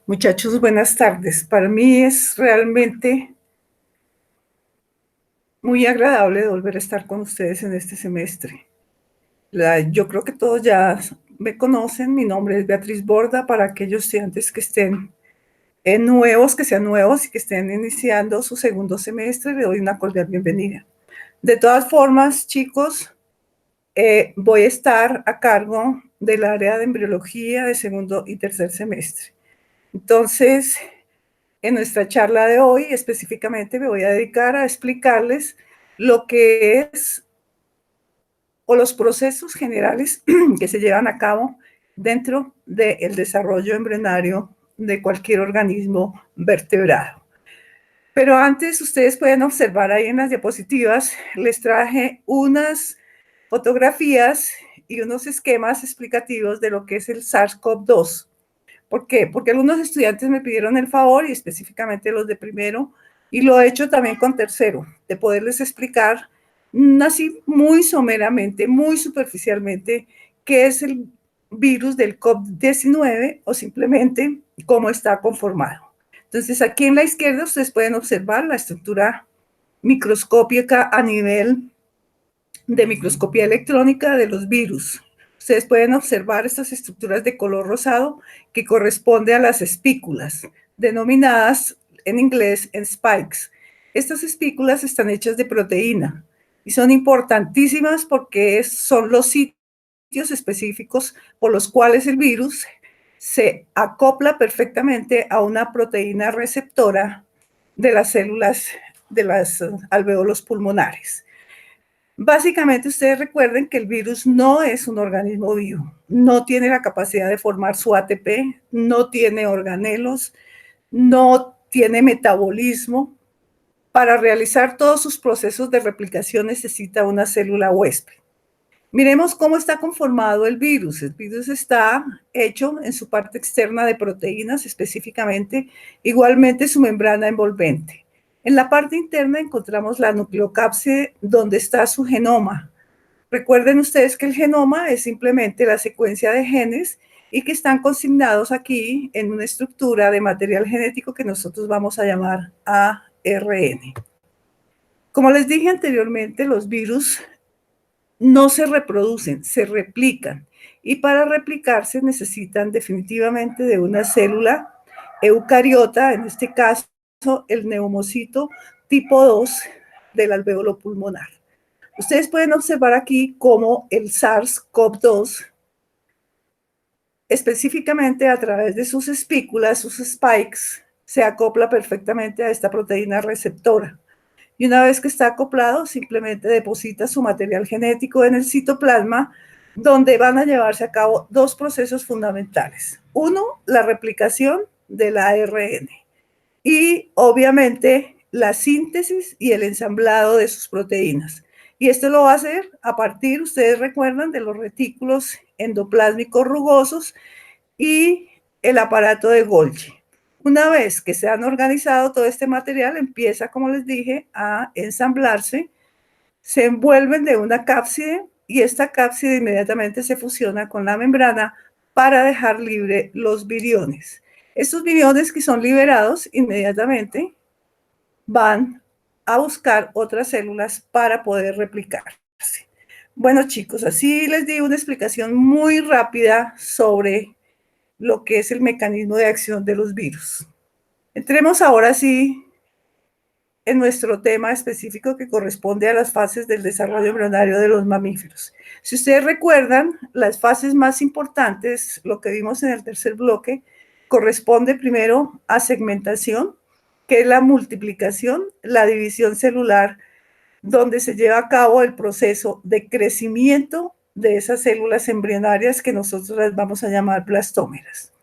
Muchachos, buenas tardes. Para mí es realmente muy agradable volver a estar con ustedes en este semestre. Yo creo que todos ya me conocen. Mi nombre es Beatriz Borda. Para aquellos estudiantes que estén nuevos, que sean nuevos y que estén iniciando su segundo semestre, le doy una cordial bienvenida. De todas formas, chicos, voy a estar a cargo del área de embriología de segundo y tercer semestre. Entonces, en nuestra charla de hoy, específicamente, me voy a dedicar a explicarles lo que es o los procesos generales que se llevan a cabo dentro del desarrollo embrionario de cualquier organismo vertebrado. Pero antes, ustedes pueden observar ahí en las diapositivas, les traje unas fotografías y unos esquemas explicativos de lo que es el SARS-CoV-2. ¿Por qué? Porque algunos estudiantes me pidieron el favor, y específicamente los de primero, y lo he hecho también con tercero, de poderles explicar así muy someramente, muy superficialmente, qué es el virus del COVID-19 o simplemente cómo está conformado. Entonces, aquí en la izquierda ustedes pueden observar la estructura microscópica a nivel de microscopía electrónica de los virus. Ustedes pueden observar estas estructuras de color rosado que corresponde a las espículas, denominadas en inglés en spikes. Estas espículas están hechas de proteína y son importantísimas porque son los sitios específicos por los cuales el virus se acopla perfectamente a una proteína receptora de las células de los alvéolos pulmonares. Básicamente, ustedes recuerden que el virus no es un organismo vivo, no tiene la capacidad de formar su ATP, no tiene organelos, no tiene metabolismo. Para realizar todos sus procesos de replicación necesita una célula huésped. Miremos cómo está conformado el virus. El virus está hecho en su parte externa de proteínas, específicamente, igualmente su membrana envolvente. En la parte interna encontramos la nucleocápside, donde está su genoma. Recuerden ustedes que el genoma es simplemente la secuencia de genes y que están consignados aquí en una estructura de material genético que nosotros vamos a llamar ARN. Como les dije anteriormente, los virus no se reproducen, se replican. Y para replicarse necesitan definitivamente de una célula eucariota, en este caso el neumocito tipo 2 del alvéolo pulmonar. Ustedes pueden observar aquí cómo el SARS-CoV-2, específicamente a través de sus espículas, sus spikes, se acopla perfectamente a esta proteína receptora. Y una vez que está acoplado, simplemente deposita su material genético en el citoplasma, donde van a llevarse a cabo dos procesos fundamentales. Uno, la replicación del ARN y obviamente la síntesis y el ensamblado de sus proteínas. Y esto lo va a hacer a partir, ustedes recuerdan, de los retículos endoplásmicos rugosos y el aparato de Golgi. Una vez que se han organizado todo este material, empieza, como les dije, a ensamblarse, se envuelven de una cápside y esta cápside inmediatamente se fusiona con la membrana para dejar libre los viriones. Estos viriones que son liberados inmediatamente van a buscar otras células para poder replicarse. Bueno, chicos, así les di una explicación muy rápida sobre lo que es el mecanismo de acción de los virus. Entremos ahora sí en nuestro tema específico que corresponde a las fases del desarrollo embrionario de los mamíferos. Si ustedes recuerdan, las fases más importantes, lo que vimos en el tercer bloque, corresponde primero a segmentación, que es la multiplicación, la división celular, donde se lleva a cabo el proceso de crecimiento de esas células embrionarias que nosotros las vamos a llamar blastómeras.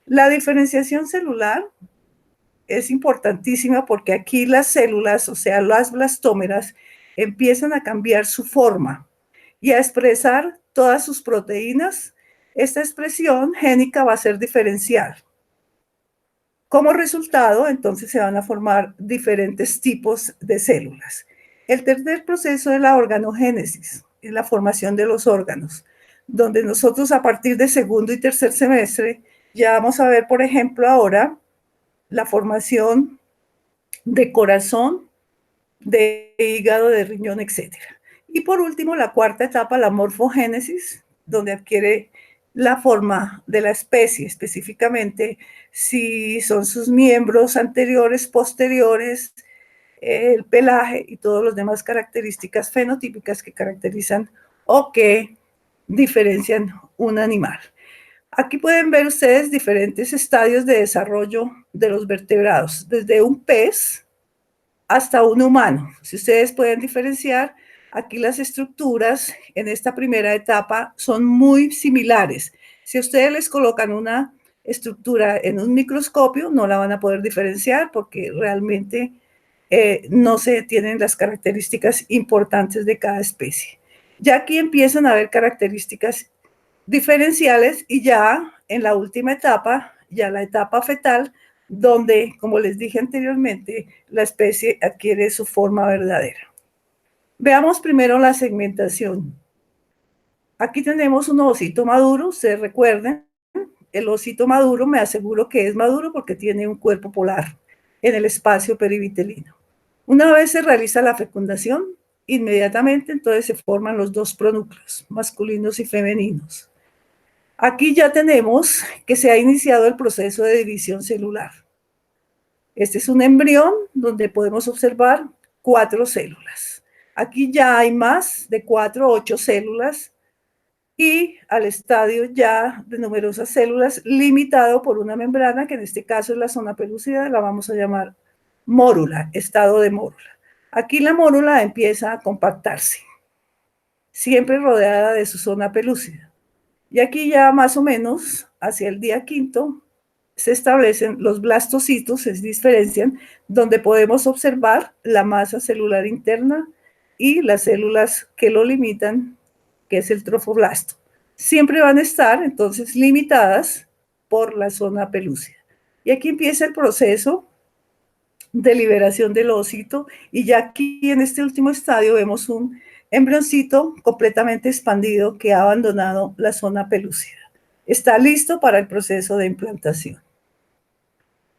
La diferenciación celular es importantísima porque aquí las células, o sea, las blastómeras, empiezan a cambiar su forma y a expresar todas sus proteínas. Esta expresión génica va a ser diferencial. Como resultado, entonces se van a formar diferentes tipos de células. El tercer proceso es la organogénesis, es la formación de los órganos, donde nosotros a partir de segundo y tercer semestre Ya vamos a ver, por ejemplo, ahora la formación de corazón, de hígado, de riñón, etcétera. Y por último, la cuarta etapa, la morfogénesis, donde adquiere la forma de la especie, específicamente si son sus miembros anteriores, posteriores, el pelaje y todas las demás características fenotípicas que caracterizan o que diferencian un animal. Aquí pueden ver ustedes diferentes estadios de desarrollo de los vertebrados, desde un pez hasta un humano. Si ustedes pueden diferenciar, aquí las estructuras en esta primera etapa son muy similares. Si ustedes les colocan una estructura en un microscopio, no la van a poder diferenciar porque realmente no se tienen las características importantes de cada especie. Ya aquí empiezan a haber características diferenciales y ya en la última etapa, ya la etapa fetal, donde, como les dije anteriormente, la especie adquiere su forma verdadera. Veamos primero la segmentación. Aquí tenemos un ovocito maduro, ustedes recuerden, el ovocito maduro me aseguro que es maduro porque tiene un cuerpo polar en el espacio perivitelino. Una vez se realiza la fecundación, inmediatamente entonces se forman los dos pronúcleos, masculinos y femeninos. Aquí ya tenemos que se ha iniciado el proceso de división celular. Este es un embrión donde podemos observar 4 células. Aquí ya hay más de 4 o 8 células y al estadio ya de numerosas células limitado por una membrana que en este caso es la zona pelúcida, la vamos a llamar mórula, estado de mórula. Aquí la mórula empieza a compactarse, siempre rodeada de su zona pelúcida. Y aquí ya más o menos hacia el día quinto se establecen los blastocitos, se diferencian, donde podemos observar la masa celular interna y las células que lo limitan, que es el trofoblasto. Siempre van a estar entonces limitadas por la zona pelúcida. Y aquí empieza el proceso de liberación del ovocito y ya aquí en este último estadio vemos un embrioncito completamente expandido que ha abandonado la zona pelúcida. Está listo para el proceso de implantación.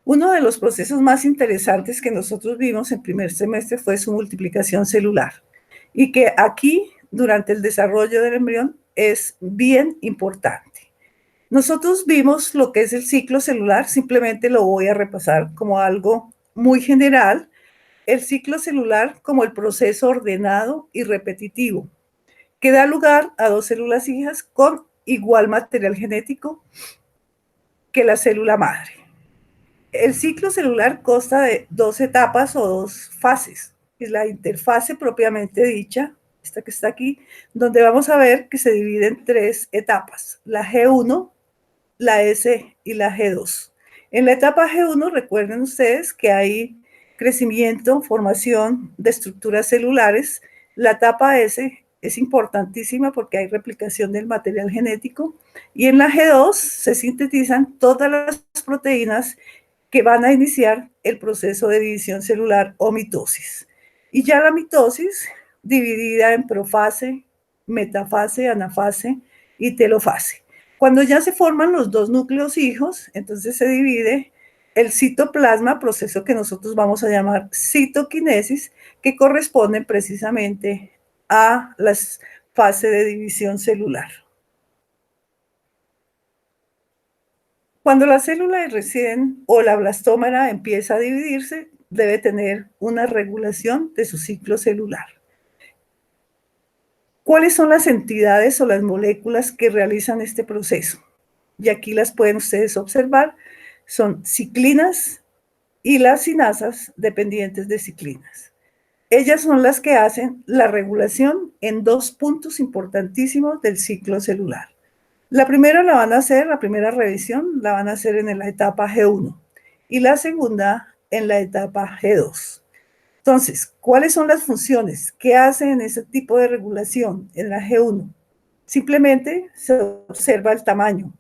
Uno de los procesos más interesantes que nosotros vimos en primer semestre fue su multiplicación celular y que aquí, durante el desarrollo del embrión, es bien importante. Nosotros vimos lo que es el ciclo celular, simplemente lo voy a repasar como algo muy general. El ciclo celular como el proceso ordenado y repetitivo que da lugar a dos células hijas con igual material genético que la célula madre. El ciclo celular consta de dos etapas o dos fases. Es la interfase propiamente dicha, esta que está aquí, donde vamos a ver que se divide en tres etapas, la G1, la S y la G2. En la etapa G1, recuerden ustedes que hay crecimiento, formación de estructuras celulares. La etapa S es importantísima porque hay replicación del material genético. Y en la G2 se sintetizan todas las proteínas que van a iniciar el proceso de división celular o mitosis. Y ya la mitosis, dividida en profase, metafase, anafase y telofase. Cuando ya se forman los dos núcleos hijos, entonces se divide el citoplasma, proceso que nosotros vamos a llamar citoquinesis, que corresponde precisamente a las fases de división celular. Cuando la célula recién o la blastómera empieza a dividirse, debe tener una regulación de su ciclo celular. ¿Cuáles son las entidades o las moléculas que realizan este proceso? Y aquí las pueden ustedes observar. Son ciclinas y las cinasas dependientes de ciclinas. Ellas son las que hacen la regulación en dos puntos importantísimos del ciclo celular. La primera la van a hacer, la primera revisión la van a hacer en la etapa G1 y la segunda en la etapa G2. Entonces, ¿cuáles son las funciones? ¿Qué hacen en ese tipo de regulación en la G1? Simplemente se observa el tamaño,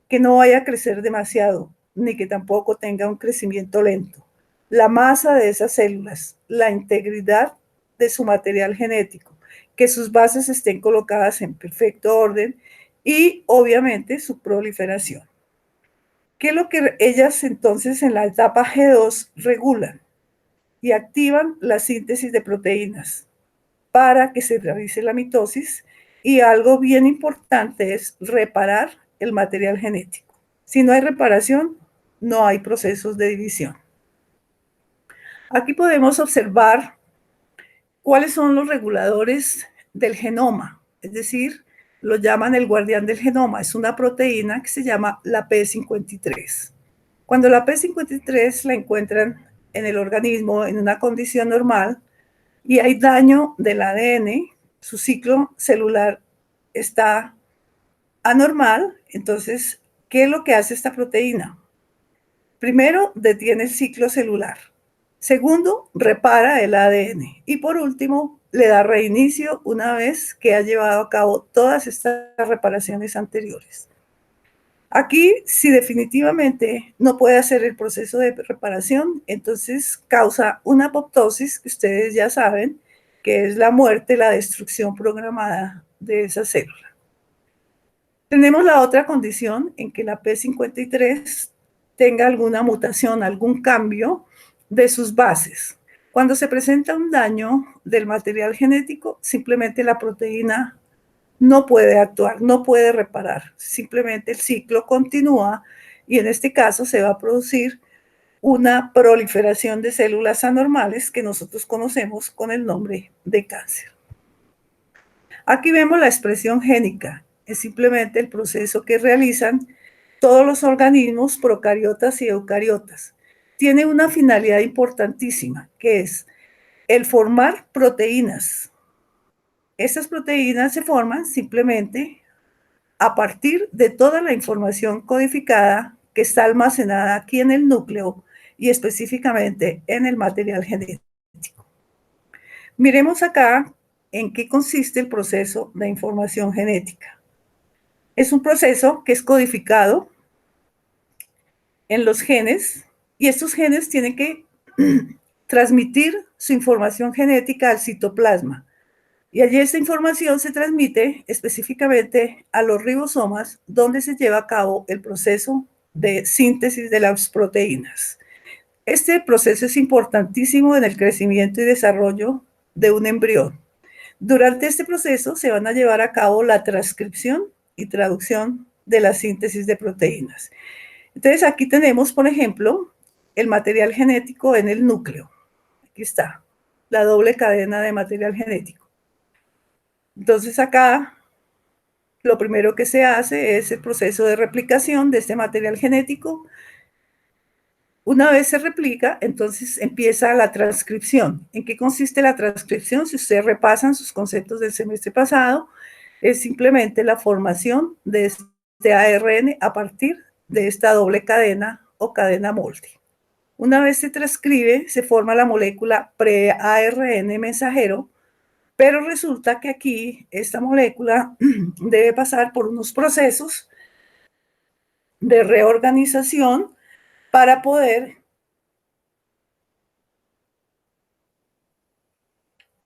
que no vaya a crecer demasiado, ni que tampoco tenga un crecimiento lento. La masa de esas células, la integridad de su material genético, que sus bases estén colocadas en perfecto orden y obviamente su proliferación. ¿Qué es lo que ellas entonces en la etapa G2 regulan? Y activan la síntesis de proteínas para que se realice la mitosis, y algo bien importante es reparar el material genético. Si no hay reparación, no hay procesos de división. Aquí podemos observar cuáles son los reguladores del genoma, es decir, lo llaman el guardián del genoma. Es una proteína que se llama la P53. Cuando la P53 la encuentran en el organismo en una condición normal y hay daño del ADN, su ciclo celular está anormal, entonces, ¿qué es lo que hace esta proteína? Primero, detiene el ciclo celular. Segundo, repara el ADN. Y por último, le da reinicio una vez que ha llevado a cabo todas estas reparaciones anteriores. Aquí, si definitivamente no puede hacer el proceso de reparación, entonces causa una apoptosis, que ustedes ya saben, que es la muerte, la destrucción programada de esa célula. Tenemos la otra condición en que la P53 tenga alguna mutación, algún cambio de sus bases. Cuando se presenta un daño del material genético, simplemente la proteína no puede actuar, no puede reparar. Simplemente el ciclo continúa y en este caso se va a producir una proliferación de células anormales que nosotros conocemos con el nombre de cáncer. Aquí vemos la expresión génica. Es simplemente el proceso que realizan todos los organismos procariotas y eucariotas. Tiene una finalidad importantísima, que es el formar proteínas. Estas proteínas se forman simplemente a partir de toda la información codificada que está almacenada aquí en el núcleo y específicamente en el material genético. Miremos acá en qué consiste el proceso de información genética. Es un proceso que es codificado en los genes y estos genes tienen que transmitir su información genética al citoplasma. Y allí esta información se transmite específicamente a los ribosomas, donde se lleva a cabo el proceso de síntesis de las proteínas. Este proceso es importantísimo en el crecimiento y desarrollo de un embrión. Durante este proceso se van a llevar a cabo la transcripción y traducción de la síntesis de proteínas. Entonces aquí tenemos, por ejemplo, el material genético en el núcleo. Aquí está, la doble cadena de material genético. Entonces acá lo primero que se hace es el proceso de replicación de este material genético. Una vez se replica, entonces empieza la transcripción. ¿En qué consiste la transcripción? Si ustedes repasan sus conceptos del semestre pasado, es simplemente la formación de este ARN a partir de esta doble cadena o cadena multi. Una vez se transcribe, se forma la molécula pre-ARN mensajero, pero resulta que aquí esta molécula debe pasar por unos procesos de reorganización para poder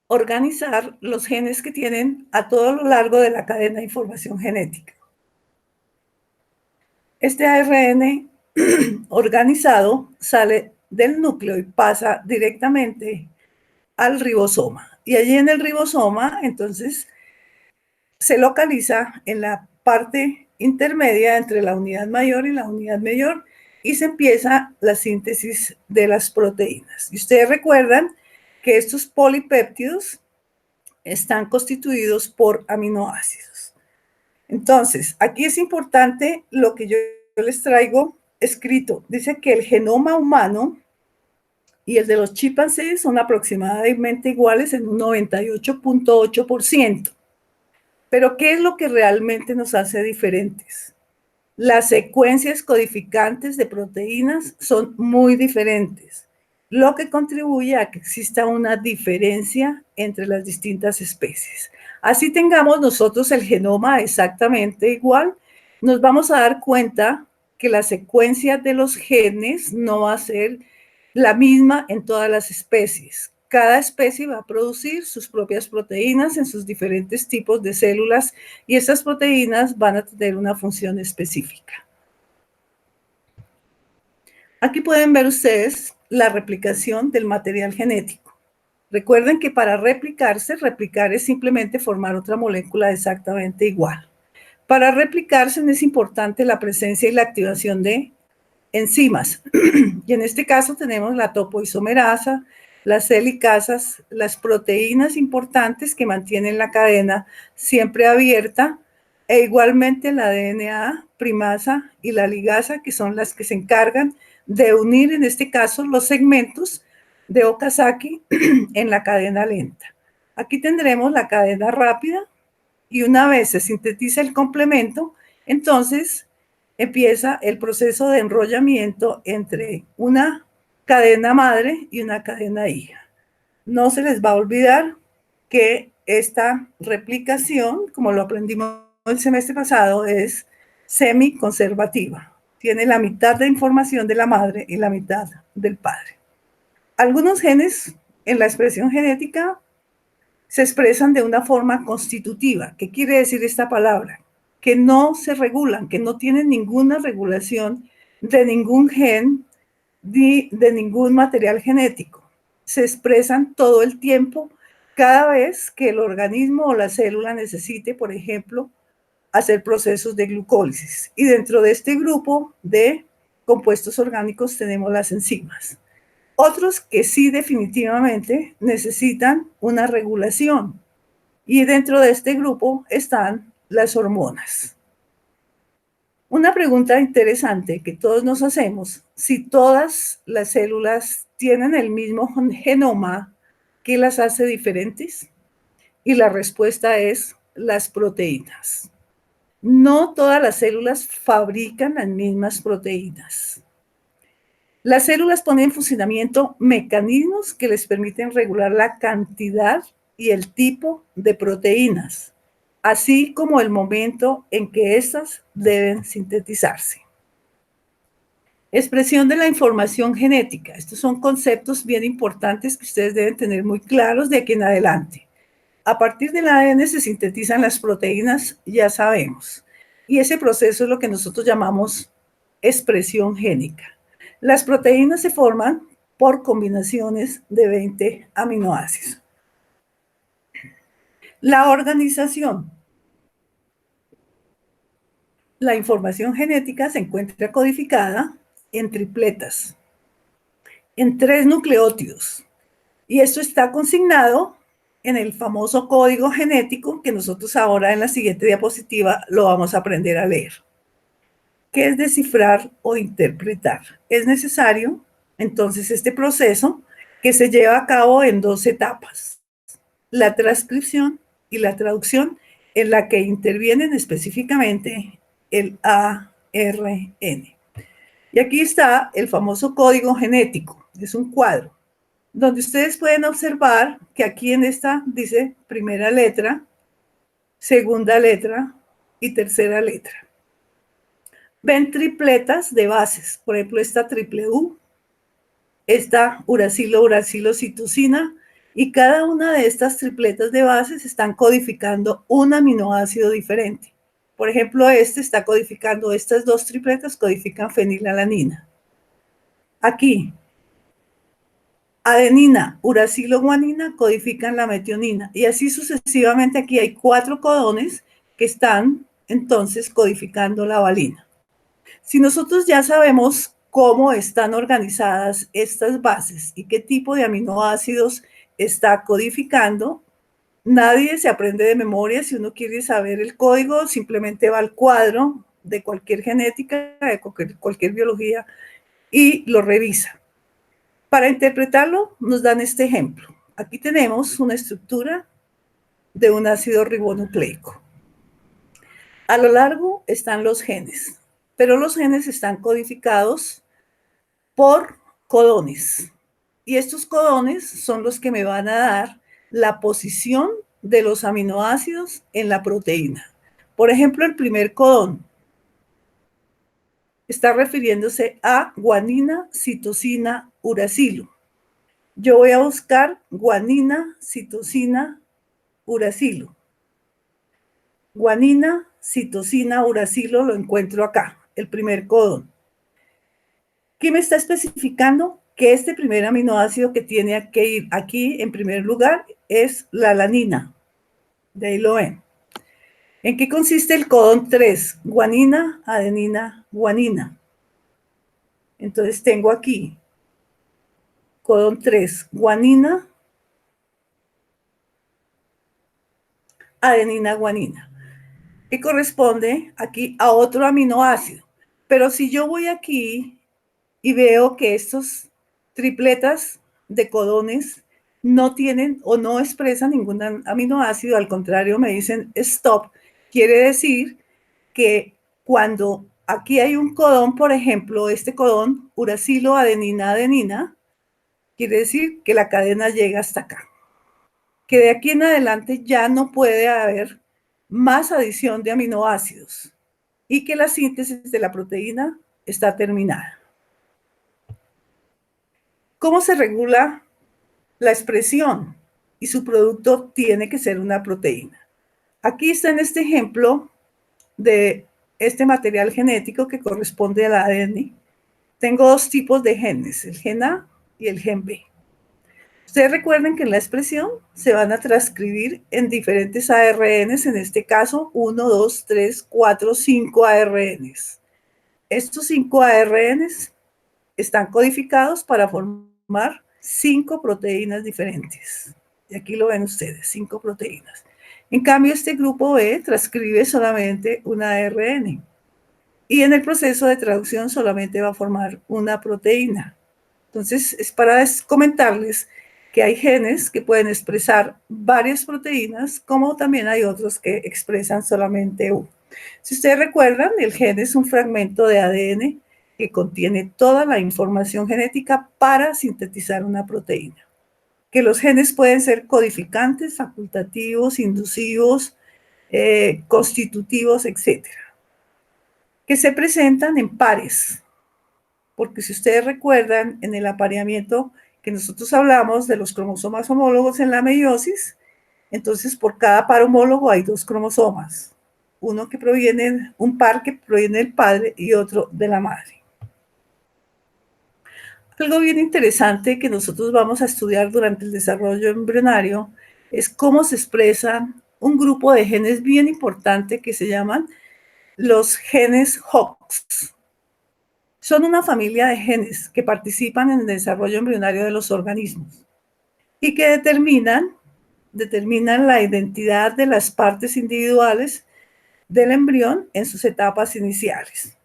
organizar los genes que tienen a todo lo largo de la cadena de información genética. Este ARN organizado sale del núcleo y pasa directamente al ribosoma. Y allí en el ribosoma, entonces, se localiza en la parte intermedia entre la unidad mayor y la unidad menor y se empieza la síntesis de las proteínas. Y ustedes recuerdan que estos polipéptidos están constituidos por aminoácidos. Entonces, aquí es importante lo que yo les traigo escrito. Dice que el genoma humano y el de los chimpancés son aproximadamente iguales en un 98.8%. Pero ¿qué es lo que realmente nos hace diferentes? Las secuencias codificantes de proteínas son muy diferentes, lo que contribuye a que exista una diferencia entre las distintas especies. Así tengamos nosotros el genoma exactamente igual, nos vamos a dar cuenta que la secuencia de los genes no va a ser la misma en todas las especies. Cada especie va a producir sus propias proteínas en sus diferentes tipos de células y esas proteínas van a tener una función específica. Aquí pueden ver ustedes la replicación del material genético. Recuerden que para replicarse, replicar es simplemente formar otra molécula exactamente igual. Para replicarse es importante la presencia y la activación de enzimas. Y en este caso tenemos la topoisomerasa, las helicasas, las proteínas importantes que mantienen la cadena siempre abierta, e igualmente la DNA, primasa y la ligasa, que son las que se encargan de unir, en este caso, los segmentos de Okazaki en la cadena lenta. Aquí tendremos la cadena rápida y una vez se sintetiza el complemento, entonces empieza el proceso de enrollamiento entre una cadena madre y una cadena hija. No se les va a olvidar que esta replicación, como lo aprendimos el semestre pasado, es semiconservativa. Tiene la mitad de información de la madre y la mitad del padre. Algunos genes en la expresión genética se expresan de una forma constitutiva. ¿Qué quiere decir esta palabra? Que no se regulan, que no tienen ninguna regulación de ningún gen ni de ningún material genético. Se expresan todo el tiempo, cada vez que el organismo o la célula necesite, por ejemplo, hacer procesos de glucólisis. Y dentro de este grupo de compuestos orgánicos tenemos las enzimas. Otros que sí definitivamente necesitan una regulación. Y dentro de este grupo están las hormonas. Una pregunta interesante que todos nos hacemos: si todas las células tienen el mismo genoma, ¿qué las hace diferentes? Y la respuesta es las proteínas. No todas las células fabrican las mismas proteínas. Las células ponen en funcionamiento mecanismos que les permiten regular la cantidad y el tipo de proteínas, así como el momento en que éstas deben sintetizarse. Expresión de la información genética. Estos son conceptos bien importantes que ustedes deben tener muy claros de aquí en adelante. A partir del ADN se sintetizan las proteínas, ya sabemos. Y ese proceso es lo que nosotros llamamos expresión génica. Las proteínas se forman por combinaciones de 20 aminoácidos. La organización. La información genética se encuentra codificada en tripletas, en 3 nucleótidos. Y esto está consignado en el famoso código genético que nosotros ahora en la siguiente diapositiva lo vamos a aprender a leer. ¿Qué es descifrar o interpretar? Es necesario, entonces, este proceso que se lleva a cabo en 2 etapas: la transcripción y la traducción, en la que intervienen específicamente el ARN. Y aquí está el famoso código genético, es un cuadro, donde ustedes pueden observar que aquí en esta dice primera letra, segunda letra y tercera letra. Ven tripletas de bases, por ejemplo, esta triple U, esta uracilo-uracilocitosina, y cada una de estas tripletas de bases están codificando un aminoácido diferente. Por ejemplo, este está codificando, estas 2 tripletas codifican fenilalanina. Aquí, adenina, uracilo-guanina codifican la metionina, y así sucesivamente. Aquí hay 4 codones que están entonces codificando la valina. Si nosotros ya sabemos cómo están organizadas estas bases y qué tipo de aminoácidos está codificando, nadie se aprende de memoria. Si uno quiere saber el código, simplemente va al cuadro de cualquier genética, de cualquier biología, y lo revisa. Para interpretarlo, nos dan este ejemplo. Aquí tenemos una estructura de un ácido ribonucleico. A lo largo están los genes, pero los genes están codificados por codones. Y estos codones son los que me van a dar la posición de los aminoácidos en la proteína. Por ejemplo, el primer codón está refiriéndose a guanina, citosina, uracilo. Yo voy a buscar guanina, citosina, uracilo. Guanina, citosina, uracilo lo encuentro acá, el primer codón. ¿Qué me está especificando? Que este primer aminoácido que tiene que ir aquí en primer lugar es la alanina. De ahí lo ven. ¿En qué consiste el codón 3? Guanina, adenina, guanina. Entonces tengo aquí codón 3, guanina, adenina, guanina, que corresponde aquí a otro aminoácido. Pero si yo voy aquí y veo que estos tripletas de codones no tienen o no expresan ningún aminoácido, al contrario me dicen stop, quiere decir que cuando aquí hay un codón, por ejemplo, este codón uracilo adenina adenina, quiere decir que la cadena llega hasta acá, que de aquí en adelante ya no puede haber más adición de aminoácidos y que la síntesis de la proteína está terminada. ¿Cómo se regula la expresión? Y su producto tiene que ser una proteína. Aquí está en este ejemplo de este material genético que corresponde al ADN. Tengo dos tipos de genes, el gen A y el gen B. Ustedes recuerden que en la expresión se van a transcribir en diferentes ARNs, en este caso 1, 2, 3, 4, 5 ARNs. Estos 5 ARNs están codificados para formar 5 proteínas diferentes. Y aquí lo ven ustedes, 5 proteínas. En cambio, este grupo B transcribe solamente una ARN. Y en el proceso de traducción solamente va a formar una proteína. Entonces, es para comentarles que hay genes que pueden expresar varias proteínas, como también hay otros que expresan solamente una. Si ustedes recuerdan, el gen es un fragmento de ADN que contiene toda la información genética para sintetizar una proteína. Que los genes pueden ser codificantes, facultativos, inducivos, constitutivos, etc. Que se presentan en pares, porque si ustedes recuerdan, en el apareamiento que nosotros hablamos de los cromosomas homólogos en la meiosis, entonces por cada par homólogo hay 2 cromosomas, uno que proviene, un par que proviene del padre y otro de la madre. Algo bien interesante que nosotros vamos a estudiar durante el desarrollo embrionario es cómo se expresan un grupo de genes bien importante que se llaman los genes HOX. Son una familia de genes que participan en el desarrollo embrionario de los organismos y que determinan la identidad de las partes individuales del embrión en sus etapas iniciales.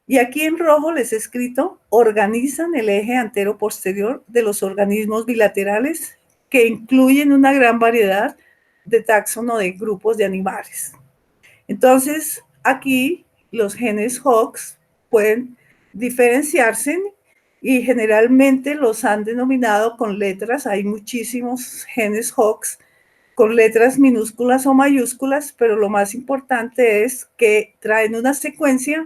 Y aquí en rojo les he escrito, organizan el eje antero-posterior de los organismos bilaterales que incluyen una gran variedad de taxono de grupos de animales. Entonces, aquí los genes HOX pueden diferenciarse y generalmente los han denominado con letras. Hay muchísimos genes HOX con letras minúsculas o mayúsculas, pero lo más importante es que traen una secuencia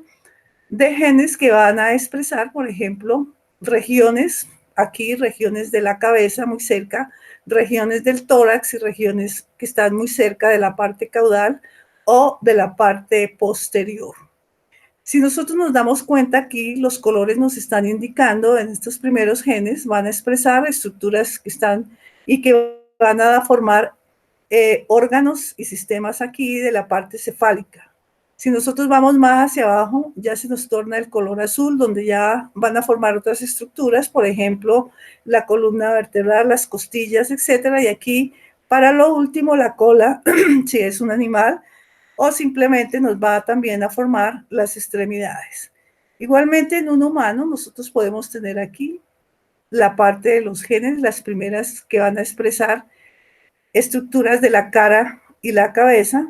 de genes que van a expresar, por ejemplo, regiones, aquí regiones de la cabeza muy cerca, regiones del tórax y regiones que están muy cerca de la parte caudal o de la parte posterior. Si nosotros nos damos cuenta aquí, los colores nos están indicando en estos primeros genes, van a expresar estructuras que están y que van a formar órganos y sistemas aquí de la parte cefálica. Si nosotros vamos más hacia abajo, ya se nos torna el color azul, donde ya van a formar otras estructuras, por ejemplo, la columna vertebral, las costillas, etcétera. Y aquí, para lo último, la cola, si es un animal, o simplemente nos va también a formar las extremidades. Igualmente, en un humano, nosotros podemos tener aquí la parte de los genes, las primeras que van a expresar estructuras de la cara y la cabeza,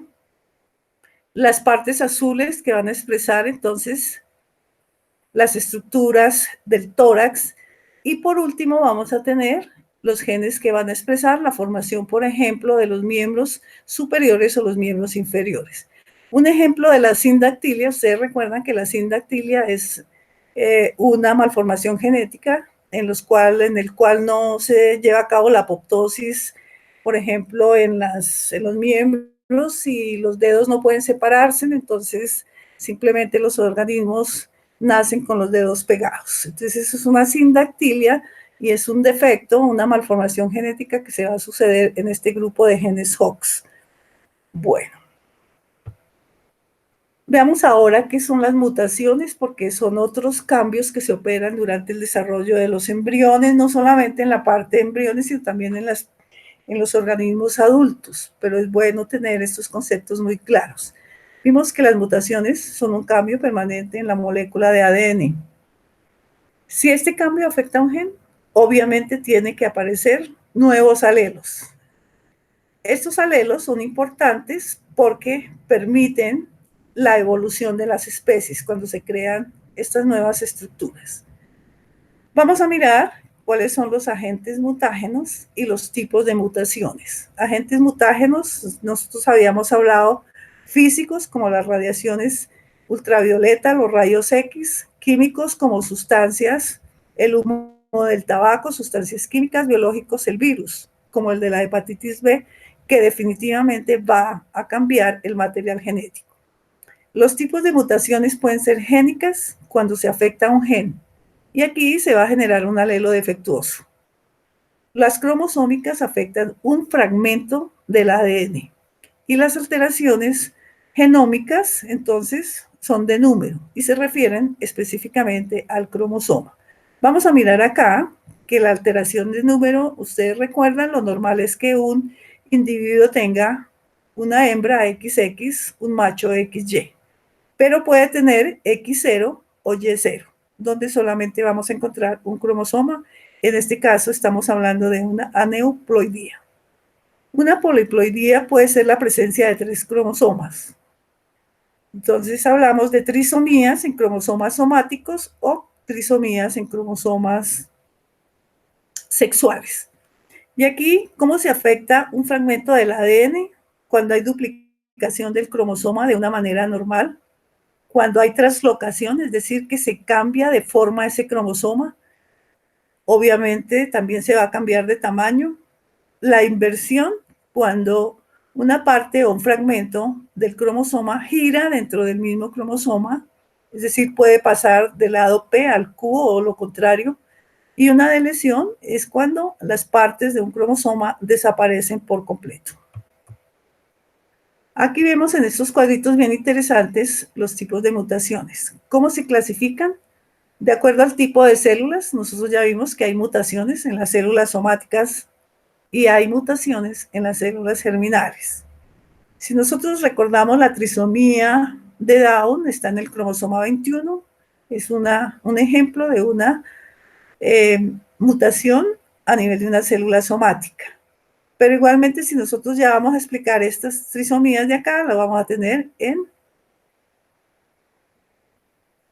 las partes azules que van a expresar entonces las estructuras del tórax y por último vamos a tener los genes que van a expresar la formación, por ejemplo, de los miembros superiores o los miembros inferiores. Un ejemplo de la sindactilia, ustedes recuerdan que la sindactilia es una malformación genética en el cual no se lleva a cabo la apoptosis, por ejemplo, en los miembros y los dedos no pueden separarse, entonces simplemente los organismos nacen con los dedos pegados. Entonces eso es una sindactilia y es un defecto, una malformación genética que se va a suceder en este grupo de genes Hox. Bueno, veamos ahora qué son las mutaciones, porque son otros cambios que se operan durante el desarrollo de los embriones, no solamente en la parte de embriones, sino también en los organismos adultos, pero es bueno tener estos conceptos muy claros. Vimos que las mutaciones son un cambio permanente en la molécula de ADN. Si este cambio afecta a un gen, obviamente tiene que aparecer nuevos alelos. Estos alelos son importantes porque permiten la evolución de las especies cuando se crean estas nuevas estructuras. Vamos a mirar cuáles son los agentes mutágenos y los tipos de mutaciones. Agentes mutágenos, nosotros habíamos hablado físicos como las radiaciones ultravioleta, los rayos X, químicos como sustancias, el humo del tabaco, sustancias químicas, biológicos, el virus, como el de la hepatitis B, que definitivamente va a cambiar el material genético. Los tipos de mutaciones pueden ser génicas cuando se afecta a un gen, y aquí se va a generar un alelo defectuoso. Las cromosómicas afectan un fragmento del ADN y las alteraciones genómicas, entonces, son de número y se refieren específicamente al cromosoma. Vamos a mirar acá que la alteración de número, ustedes recuerdan, lo normal es que un individuo tenga una hembra XX, un macho XY, pero puede tener X0 o Y0, donde solamente vamos a encontrar un cromosoma. En este caso estamos hablando de una aneuploidía. Una poliploidía puede ser la presencia de 3 cromosomas. Entonces hablamos de trisomías en cromosomas somáticos o trisomías en cromosomas sexuales. Y aquí, ¿cómo se afecta un fragmento del ADN cuando hay duplicación del cromosoma de una manera normal? Cuando hay traslocación, es decir, que se cambia de forma ese cromosoma, obviamente también se va a cambiar de tamaño. La inversión, cuando una parte o un fragmento del cromosoma gira dentro del mismo cromosoma, es decir, puede pasar del lado P al Q o lo contrario. Y una delesión es cuando las partes de un cromosoma desaparecen por completo. Aquí vemos en estos cuadritos bien interesantes los tipos de mutaciones. ¿Cómo se clasifican? De acuerdo al tipo de células, nosotros ya vimos que hay mutaciones en las células somáticas y hay mutaciones en las células germinales. Si nosotros recordamos la trisomía de Down, está en el cromosoma 21, es un ejemplo de una mutación a nivel de una célula somática. Pero igualmente, si nosotros ya vamos a explicar estas trisomías de acá, lo vamos a tener en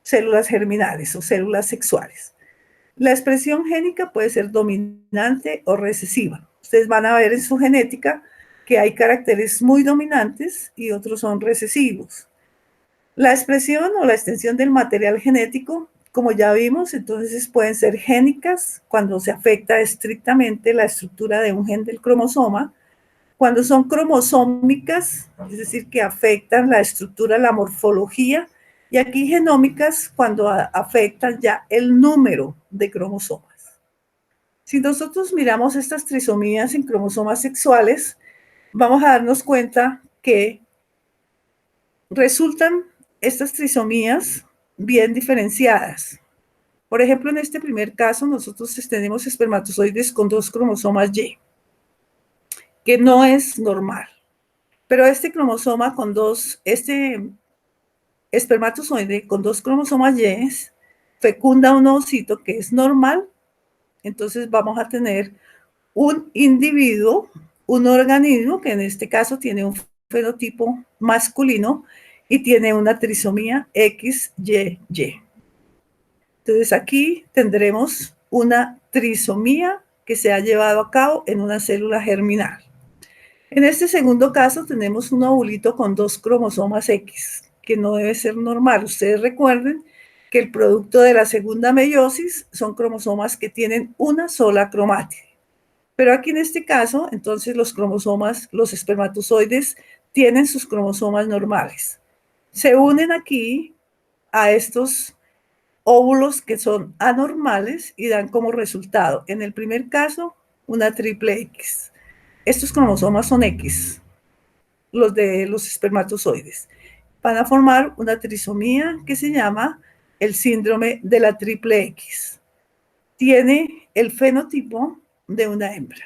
células germinales o células sexuales. La expresión génica puede ser dominante o recesiva. Ustedes van a ver en su genética que hay caracteres muy dominantes y otros son recesivos. La expresión o la extensión del material genético, como ya vimos, entonces pueden ser génicas cuando se afecta estrictamente la estructura de un gen del cromosoma, cuando son cromosómicas, es decir, que afectan la estructura, la morfología, y aquí genómicas cuando afectan ya el número de cromosomas. Si nosotros miramos estas trisomías en cromosomas sexuales, vamos a darnos cuenta que resultan estas trisomías bien diferenciadas. Por ejemplo, en este primer caso, nosotros tenemos espermatozoides con 2 cromosomas Y, que no es normal. Pero este cromosoma con este espermatozoide con 2 cromosomas Y fecunda un ovocito que es normal. Entonces vamos a tener un individuo, un organismo que en este caso tiene un fenotipo masculino y tiene una trisomía XYY. Entonces aquí tendremos una trisomía que se ha llevado a cabo en una célula germinal. En este segundo caso tenemos un ovulito con 2 cromosomas X, que no debe ser normal. Ustedes recuerden que el producto de la segunda meiosis son cromosomas que tienen una sola cromátide. Pero aquí en este caso, entonces los cromosomas, los espermatozoides, tienen sus cromosomas normales. Se unen aquí a estos óvulos que son anormales y dan como resultado, en el primer caso, una triple X. Estos cromosomas son X, los de los espermatozoides. Van a formar una trisomía que se llama el síndrome de la triple X. Tiene el fenotipo de una hembra.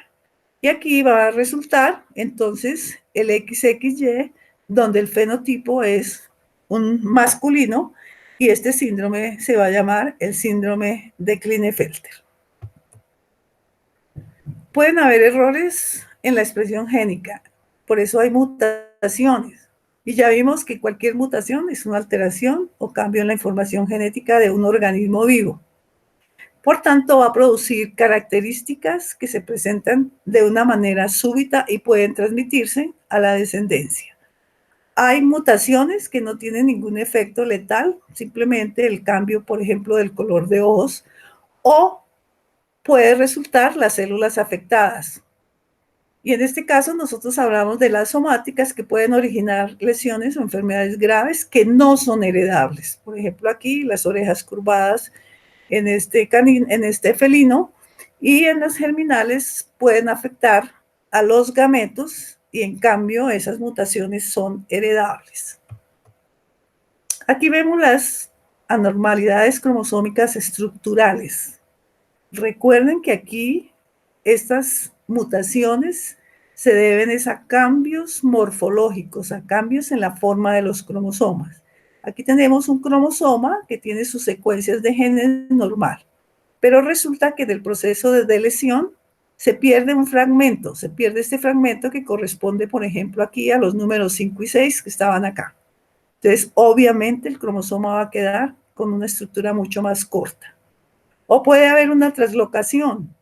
Y aquí va a resultar entonces el XXY, donde el fenotipo es un masculino, y este síndrome se va a llamar el síndrome de Klinefelter. Pueden haber errores en la expresión génica, por eso hay mutaciones. Y ya vimos que cualquier mutación es una alteración o cambio en la información genética de un organismo vivo. Por tanto, va a producir características que se presentan de una manera súbita y pueden transmitirse a la descendencia. Hay mutaciones que no tienen ningún efecto letal, simplemente el cambio, por ejemplo, del color de ojos, o puede resultar las células afectadas. Y en este caso nosotros hablamos de las somáticas que pueden originar lesiones o enfermedades graves que no son heredables. Por ejemplo, aquí las orejas curvadas en este felino, y en las germinales pueden afectar a los gametos y en cambio esas mutaciones son heredables. Aquí vemos las anormalidades cromosómicas estructurales. Recuerden que aquí estas mutaciones se deben a cambios morfológicos, a cambios en la forma de los cromosomas. Aquí tenemos un cromosoma que tiene sus secuencias de genes normal, pero resulta que en el proceso de lesión se pierde un fragmento, se pierde este fragmento que corresponde, por ejemplo, aquí a los números 5 y 6 que estaban acá. Entonces, obviamente el cromosoma va a quedar con una estructura mucho más corta. O puede haber una traslocación,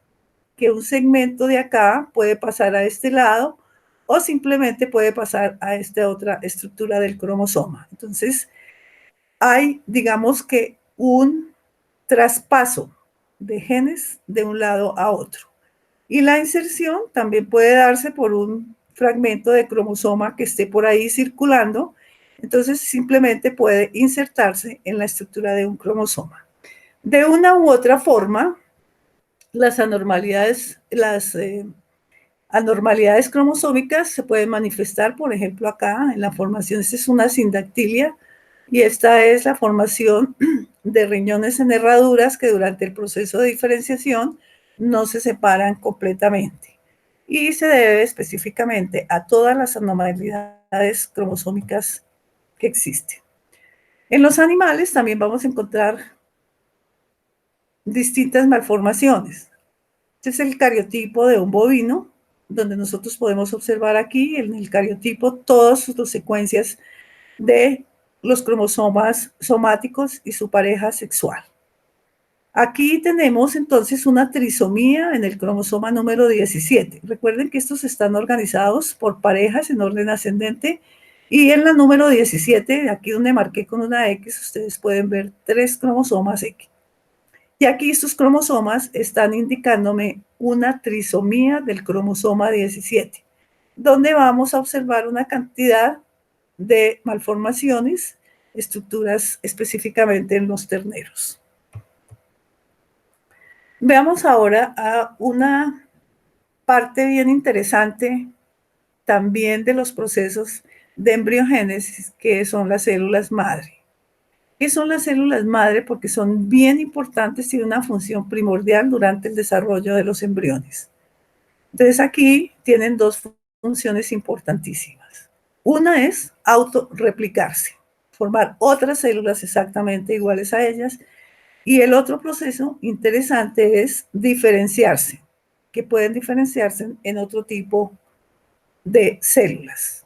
que un segmento de acá puede pasar a este lado o simplemente puede pasar a esta otra estructura del cromosoma. Entonces, hay, digamos que, un traspaso de genes de un lado a otro. Y la inserción también puede darse por un fragmento de cromosoma que esté por ahí circulando. Entonces, simplemente puede insertarse en la estructura de un cromosoma. De una u otra forma, las anormalidades cromosómicas se pueden manifestar, por ejemplo, acá en la formación. Esta es una sindactilia y esta es la formación de riñones en herraduras que durante el proceso de diferenciación no se separan completamente. Y se debe específicamente a todas las anormalidades cromosómicas que existen. En los animales también vamos a encontrar distintas malformaciones. Este es el cariotipo de un bovino, donde nosotros podemos observar aquí en el cariotipo todas sus secuencias de los cromosomas somáticos y su pareja sexual. Aquí tenemos entonces una trisomía en el cromosoma número 17. Recuerden que estos están organizados por parejas en orden ascendente, y en la número 17, aquí donde marqué con una X, ustedes pueden ver 3 cromosomas X. Y aquí estos cromosomas están indicándome una trisomía del cromosoma 17, donde vamos a observar una cantidad de malformaciones, estructuras específicamente en los terneros. Veamos ahora a una parte bien interesante también de los procesos de embriogénesis, que son las células madre. ¿Qué son las células madre? Porque son bien importantes y tienen una función primordial durante el desarrollo de los embriones. Entonces aquí tienen 2 funciones importantísimas. Una es autorreplicarse, formar otras células exactamente iguales a ellas. Y el otro proceso interesante es diferenciarse, que pueden diferenciarse en otro tipo de células.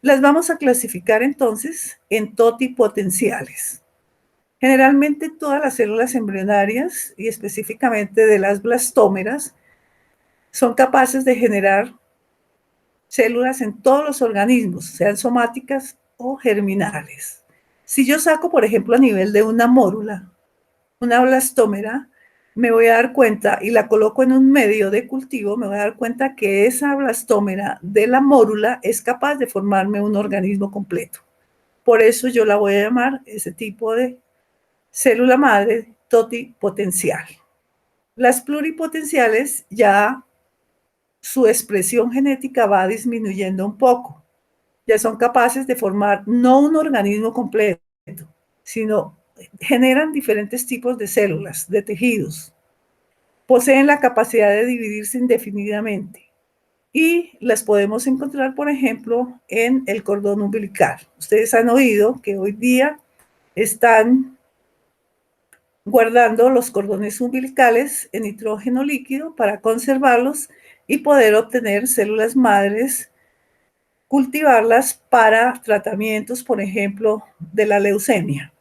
Las vamos a clasificar entonces en totipotenciales. Generalmente todas las células embrionarias y específicamente de las blastómeras son capaces de generar células en todos los organismos, sean somáticas o germinales. Si yo saco, por ejemplo, a nivel de una mórula, una blastómera, me voy a dar cuenta y la coloco en un medio de cultivo, me voy a dar cuenta que esa blastómera de la mórula es capaz de formarme un organismo completo. Por eso yo la voy a llamar ese tipo de célula madre totipotencial. Las pluripotenciales ya su expresión genética va disminuyendo un poco. Ya son capaces de formar no un organismo completo, sino generan diferentes tipos de células, de tejidos. Poseen la capacidad de dividirse indefinidamente y las podemos encontrar, por ejemplo, en el cordón umbilical. Ustedes han oído que hoy día están guardando los cordones umbilicales en nitrógeno líquido para conservarlos y poder obtener células madres, cultivarlas para tratamientos, por ejemplo, de la leucemia.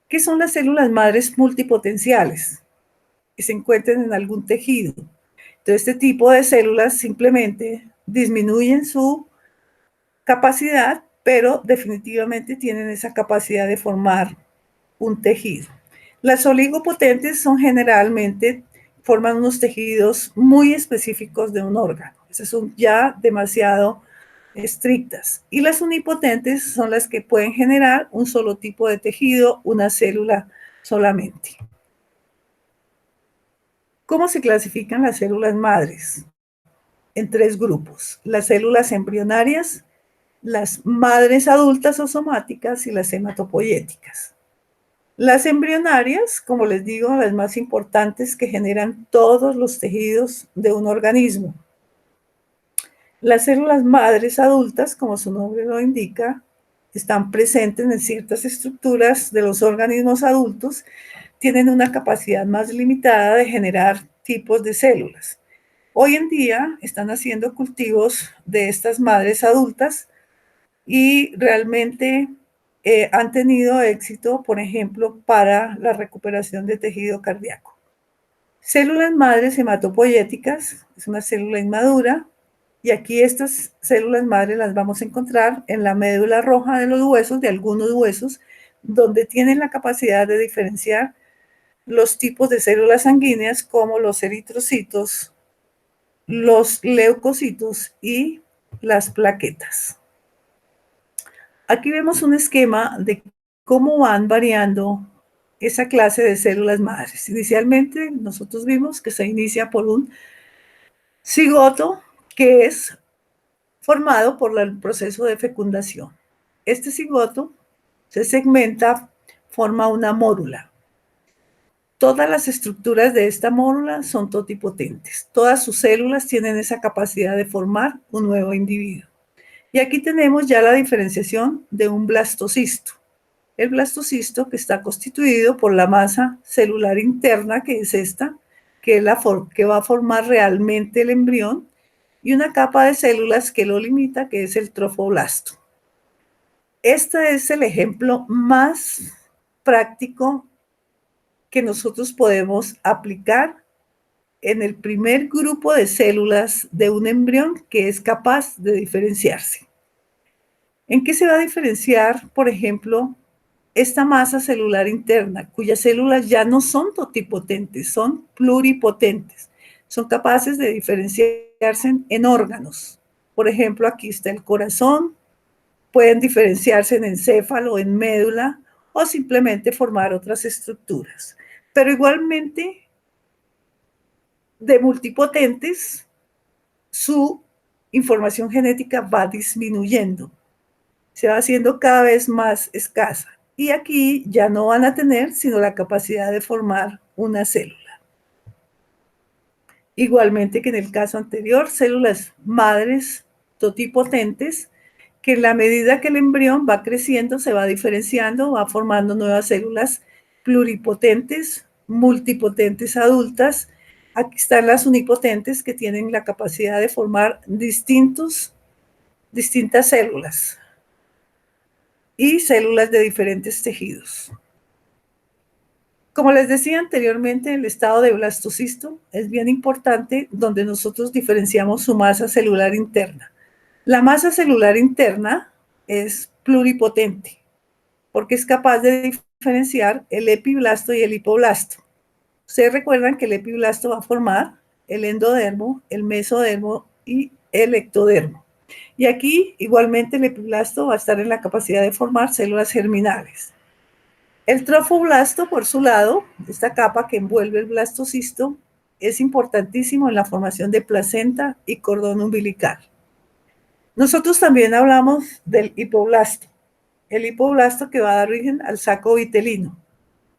¿Qué son las células madres multipotenciales? Que se encuentren en algún tejido. Entonces, este tipo de células simplemente disminuyen su capacidad, pero definitivamente tienen esa capacidad de formar un tejido. Las oligopotentes son generalmente, forman unos tejidos muy específicos de un órgano. Esas son ya demasiado estrictas. Y las unipotentes son las que pueden generar un solo tipo de tejido, una célula solamente. ¿Cómo se clasifican las células madres? En tres grupos: las células embrionarias, las madres adultas o somáticas y las hematopoyéticas. Las embrionarias, como les digo, las más importantes que generan todos los tejidos de un organismo. Las células madres adultas, como su nombre lo indica, están presentes en ciertas estructuras de los organismos adultos, tienen una capacidad más limitada de generar tipos de células. Hoy en día están haciendo cultivos de estas madres adultas y realmente han tenido éxito, por ejemplo, para la recuperación de tejido cardíaco. Células madres hematopoyéticas, es una célula inmadura, y aquí estas células madres las vamos a encontrar en la médula roja de los huesos, de algunos huesos, donde tienen la capacidad de diferenciar los tipos de células sanguíneas como los eritrocitos, los leucocitos y las plaquetas. Aquí vemos un esquema de cómo van variando esa clase de células madres. Inicialmente nosotros vimos que se inicia por un cigoto que es formado por el proceso de fecundación. Este cigoto se segmenta, forma una mórula. Todas las estructuras de esta mórula son totipotentes. Todas sus células tienen esa capacidad de formar un nuevo individuo. Y aquí tenemos ya la diferenciación de un blastocisto. El blastocisto, que está constituido por la masa celular interna, que es esta, que es la que va a formar realmente el embrión, y una capa de células que lo limita, que es el trofoblasto. Este es el ejemplo más práctico que nosotros podemos aplicar en el primer grupo de células de un embrión que es capaz de diferenciarse. ¿En qué se va a diferenciar, por ejemplo, esta masa celular interna, cuyas células ya no son totipotentes, son pluripotentes? Son capaces de diferenciarse en órganos. Por ejemplo, aquí está el corazón, pueden diferenciarse en encéfalo, en médula o simplemente formar otras estructuras. Pero igualmente, de multipotentes, su información genética va disminuyendo, se va haciendo cada vez más escasa. Y aquí ya no van a tener sino la capacidad de formar una célula. Igualmente que en el caso anterior, células madres totipotentes, que en la medida que el embrión va creciendo, se va diferenciando, va formando nuevas células pluripotentes, multipotentes adultas. Aquí están las unipotentes, que tienen la capacidad de formar distintas células y células de diferentes tejidos. Como les decía anteriormente, el estado de blastocisto es bien importante, donde nosotros diferenciamos su masa celular interna. La masa celular interna es pluripotente porque es capaz de diferenciar el epiblasto y el hipoblasto. Ustedes recuerdan que el epiblasto va a formar el endodermo, el mesodermo y el ectodermo. Y aquí igualmente el epiblasto va a estar en la capacidad de formar células germinales. El trofoblasto, por su lado, esta capa que envuelve el blastocisto, es importantísimo en la formación de placenta y cordón umbilical. Nosotros también hablamos del hipoblasto, el hipoblasto que va a dar origen al saco vitelino.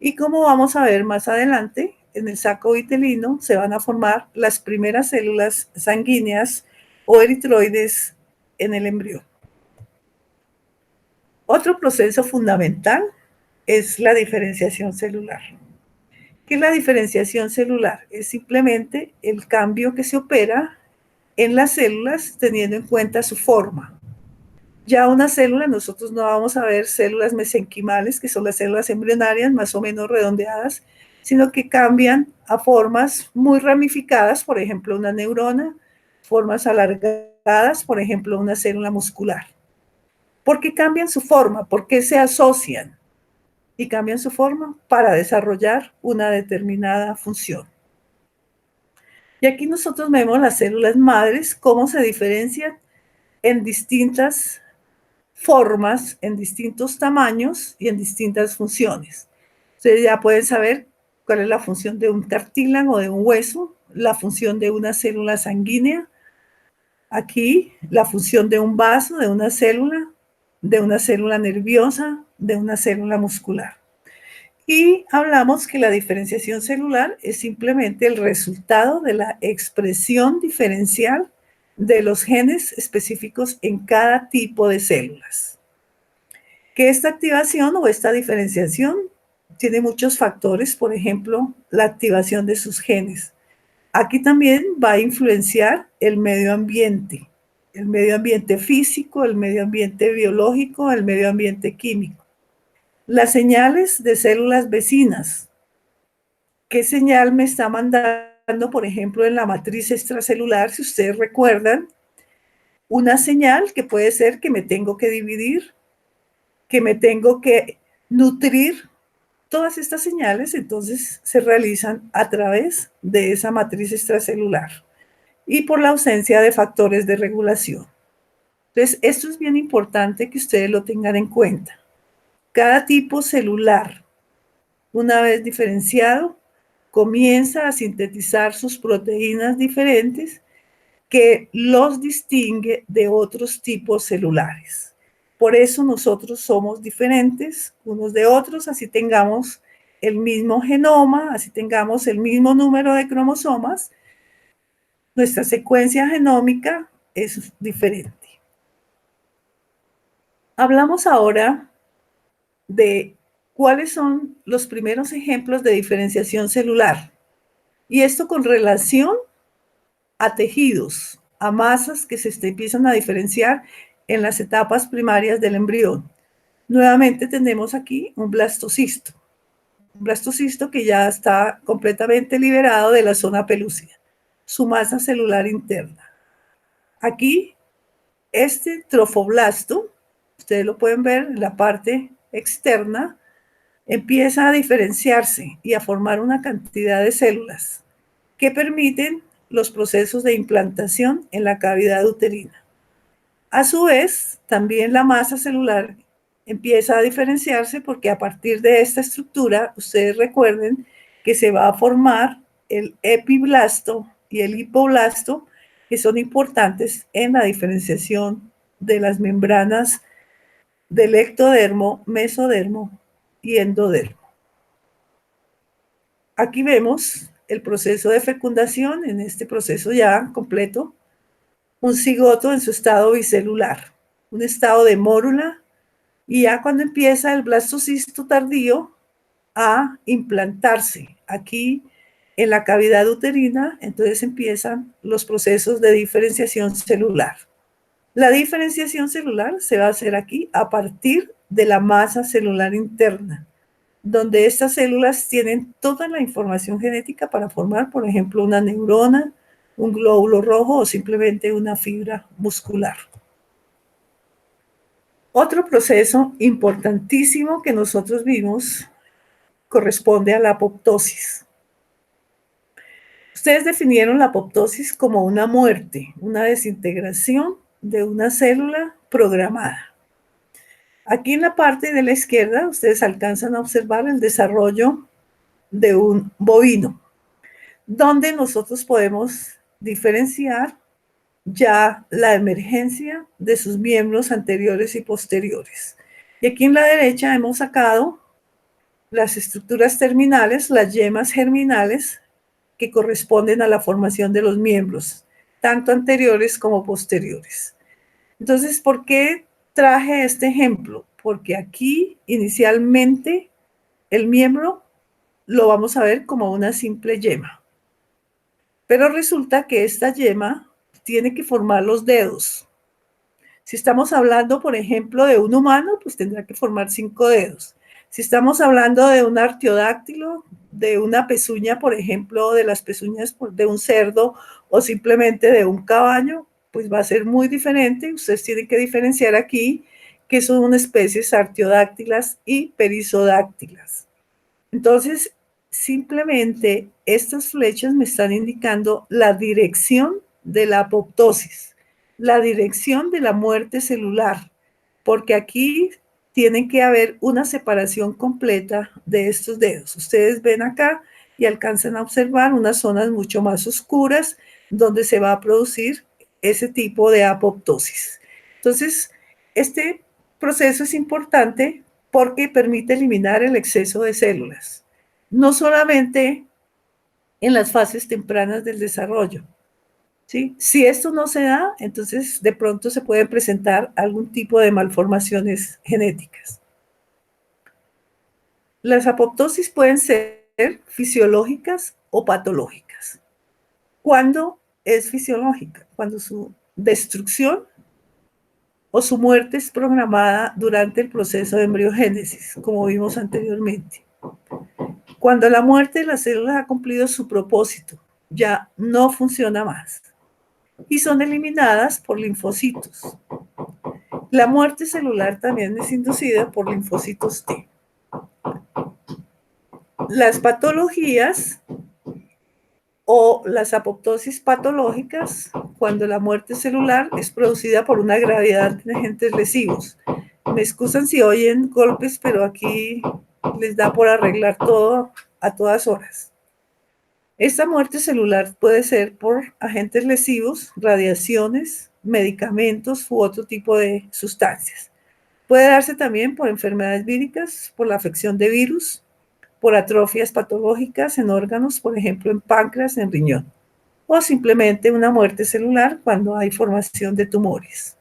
Y como vamos a ver más adelante, en el saco vitelino se van a formar las primeras células sanguíneas o eritroides en el embrión. Otro proceso fundamental es la diferenciación celular. ¿Qué es la diferenciación celular? Es simplemente el cambio que se opera en las células teniendo en cuenta su forma. Ya una célula, nosotros no vamos a ver células mesenquimales, que son las células embrionarias más o menos redondeadas, sino que cambian a formas muy ramificadas, por ejemplo, una neurona, formas alargadas, por ejemplo, una célula muscular. ¿Por qué cambian su forma? ¿Por qué se asocian? Y cambian su forma para desarrollar una determinada función. Y aquí nosotros vemos las células madres, cómo se diferencian en distintas formas, en distintos tamaños y en distintas funciones. Ustedes ya pueden saber cuál es la función de un cartílago o de un hueso, la función de una célula sanguínea, aquí la función de un vaso, de una célula nerviosa, de una célula muscular. Y hablamos que la diferenciación celular es simplemente el resultado de la expresión diferencial de los genes específicos en cada tipo de células. Que esta activación o esta diferenciación tiene muchos factores, por ejemplo, la activación de sus genes. Aquí también va a influenciar el medio ambiente físico, el medio ambiente biológico, el medio ambiente químico. Las señales de células vecinas. ¿Qué señal me está mandando, por ejemplo, en la matriz extracelular? Si ustedes recuerdan, una señal que puede ser que me tengo que dividir, que me tengo que nutrir. Todas estas señales entonces se realizan a través de esa matriz extracelular y por la ausencia de factores de regulación. Entonces, esto es bien importante que ustedes lo tengan en cuenta. Cada tipo celular, una vez diferenciado, comienza a sintetizar sus proteínas diferentes que los distingue de otros tipos celulares. Por eso nosotros somos diferentes unos de otros, así tengamos el mismo genoma, así tengamos el mismo número de cromosomas, nuestra secuencia genómica es diferente. Hablamos ahora de cuáles son los primeros ejemplos de diferenciación celular. Y esto con relación a tejidos, a masas que se empiezan a diferenciar en las etapas primarias del embrión. Nuevamente tenemos aquí un blastocisto que ya está completamente liberado de la zona pelúcida, su masa celular interna. Aquí, este trofoblasto, ustedes lo pueden ver en la parte externa, empieza a diferenciarse y a formar una cantidad de células que permiten los procesos de implantación en la cavidad uterina. A su vez, también la masa celular empieza a diferenciarse porque a partir de esta estructura, ustedes recuerden que se va a formar el epiblasto y el hipoblasto, que son importantes en la diferenciación de las membranas del ectodermo, mesodermo y endodermo. Aquí vemos el proceso de fecundación, en este proceso ya completo, un cigoto en su estado bicelular, un estado de mórula, y ya cuando empieza el blastocisto tardío a implantarse aquí en la cavidad uterina, entonces empiezan los procesos de diferenciación celular. La diferenciación celular se va a hacer aquí a partir de la masa celular interna, donde estas células tienen toda la información genética para formar, por ejemplo, una neurona, un glóbulo rojo o simplemente una fibra muscular. Otro proceso importantísimo que nosotros vimos corresponde a la apoptosis. Ustedes definieron la apoptosis como una muerte, una desintegración de una célula programada. Aquí en la parte de la izquierda, ustedes alcanzan a observar el desarrollo de un bovino, donde nosotros podemos diferenciar ya la emergencia de sus miembros anteriores y posteriores. Y aquí en la derecha hemos sacado las estructuras terminales, las yemas germinales, que corresponden a la formación de los miembros, tanto anteriores como posteriores. Entonces, ¿por qué traje este ejemplo? Porque aquí inicialmente el miembro lo vamos a ver como una simple yema. Pero resulta que esta yema tiene que formar los dedos. Si estamos hablando, por ejemplo, de un humano, pues tendrá que formar 5 dedos. Si estamos hablando de un artiodáctilo, de una pezuña, por ejemplo, de las pezuñas de un cerdo o simplemente de un caballo, pues va a ser muy diferente. Ustedes tienen que diferenciar aquí que son especies artiodáctilas y perisodáctilas. Entonces, simplemente estas flechas me están indicando la dirección de la apoptosis, la dirección de la muerte celular, porque aquí tiene que haber una separación completa de estos dedos. Ustedes ven acá y alcanzan a observar unas zonas mucho más oscuras donde se va a producir ese tipo de apoptosis. Entonces, este proceso es importante porque permite eliminar el exceso de células, no solamente en las fases tempranas del desarrollo. ¿Sí? Si esto no se da, entonces de pronto se pueden presentar algún tipo de malformaciones genéticas. Las apoptosis pueden ser fisiológicas o patológicas. ¿Cuándo es fisiológica? Cuando su destrucción o su muerte es programada durante el proceso de embriogénesis, como vimos anteriormente. Cuando la muerte de las células ha cumplido su propósito, ya no funciona más y son eliminadas por linfocitos. La muerte celular también es inducida por linfocitos T. Las patologías o las apoptosis patológicas, cuando la muerte celular es producida por una gravedad de agentes lesivos. Me excusan si oyen golpes, pero aquí les da por arreglar todo a todas horas. Esta muerte celular puede ser por agentes lesivos, radiaciones, medicamentos u otro tipo de sustancias. Puede darse también por enfermedades víricas, por la afección de virus, por atrofias patológicas en órganos, por ejemplo en páncreas, en riñón, o simplemente una muerte celular cuando hay formación de tumores.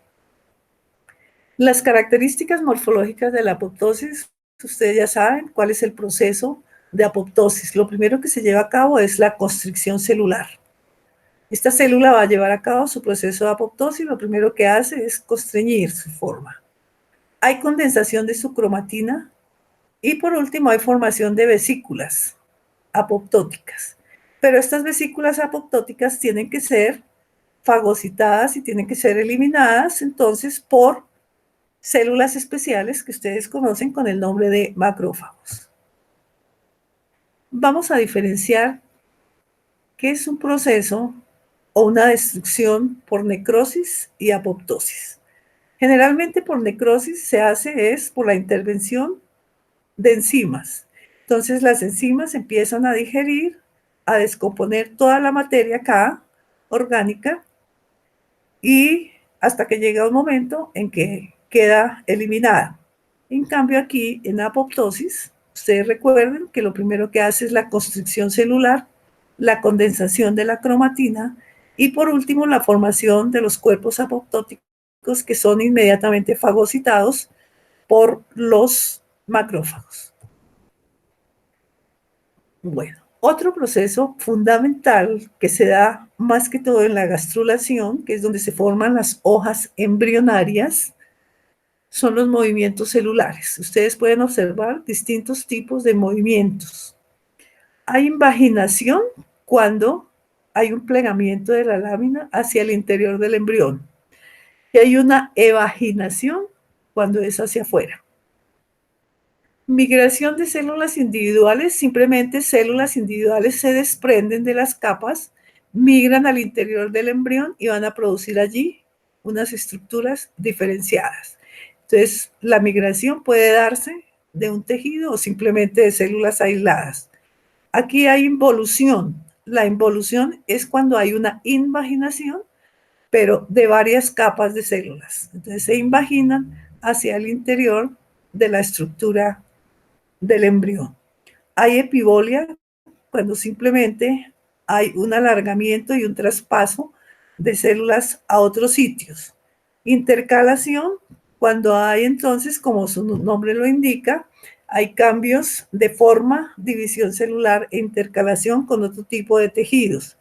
Las características morfológicas de la apoptosis, ustedes ya saben cuál es el proceso de apoptosis. Lo primero que se lleva a cabo es la constricción celular. Esta célula va a llevar a cabo su proceso de apoptosis, lo primero que hace es constreñir su forma. Hay condensación de su cromatina y por último hay formación de vesículas apoptóticas. Pero estas vesículas apoptóticas tienen que ser fagocitadas y tienen que ser eliminadas entonces por células especiales que ustedes conocen con el nombre de macrófagos. Vamos a diferenciar qué es un proceso o una destrucción por necrosis y apoptosis. Generalmente por necrosis se hace es por la intervención de enzimas. Entonces las enzimas empiezan a digerir, a descomponer toda la materia acá, orgánica, y hasta que llega un momento en que queda eliminada. En cambio aquí en apoptosis, ustedes recuerden que lo primero que hace es la constricción celular, la condensación de la cromatina y por último la formación de los cuerpos apoptóticos que son inmediatamente fagocitados por los macrófagos. Bueno, otro proceso fundamental que se da más que todo en la gastrulación, que es donde se forman las hojas embrionarias, son los movimientos celulares. Ustedes pueden observar distintos tipos de movimientos. Hay invaginación cuando hay un plegamiento de la lámina hacia el interior del embrión. Y hay una evaginación cuando es hacia afuera. Migración de células individuales, simplemente células individuales se desprenden de las capas, migran al interior del embrión y van a producir allí unas estructuras diferenciadas. Entonces, la migración puede darse de un tejido o simplemente de células aisladas. Aquí hay involución. La involución es cuando hay una invaginación, pero de varias capas de células. Entonces se invaginan hacia el interior de la estructura del embrión. Hay epibolia cuando simplemente hay un alargamiento y un traspaso de células a otros sitios. Intercalación, cuando hay entonces, como su nombre lo indica, hay cambios de forma, división celular e intercalación con otro tipo de tejidos.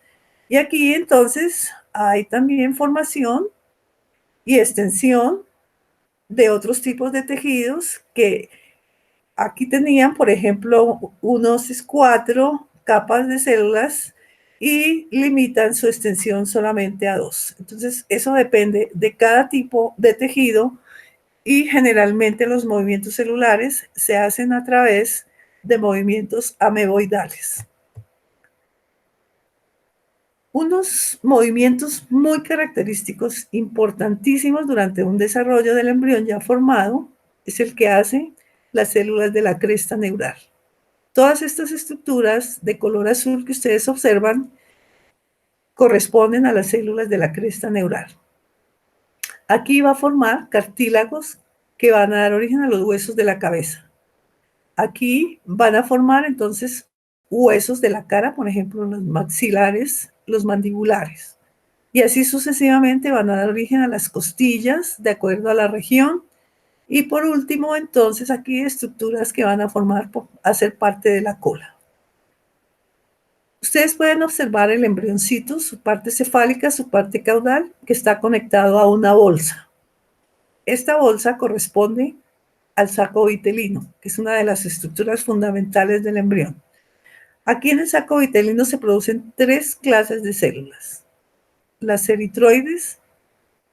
Y aquí entonces hay también formación y extensión de otros tipos de tejidos que aquí tenían, por ejemplo, unos 4 capas de células y limitan su extensión solamente a 2. Entonces, eso depende de cada tipo de tejido y generalmente los movimientos celulares se hacen a través de movimientos ameboidales. Unos movimientos muy característicos, importantísimos durante un desarrollo del embrión ya formado, es el que hace las células de la cresta neural. Todas estas estructuras de color azul que ustedes observan corresponden a las células de la cresta neural. Aquí va a formar cartílagos que van a dar origen a los huesos de la cabeza. Aquí van a formar entonces huesos de la cara, por ejemplo, los maxilares, los mandibulares. Y así sucesivamente van a dar origen a las costillas, de acuerdo a la región. Y por último, entonces, aquí estructuras que van a ser parte de la cola. Ustedes pueden observar el embrioncito, su parte cefálica, su parte caudal, que está conectado a una bolsa. Esta bolsa corresponde al saco vitelino, que es una de las estructuras fundamentales del embrión. Aquí en el saco vitelino se producen 3 clases de células: las eritroides,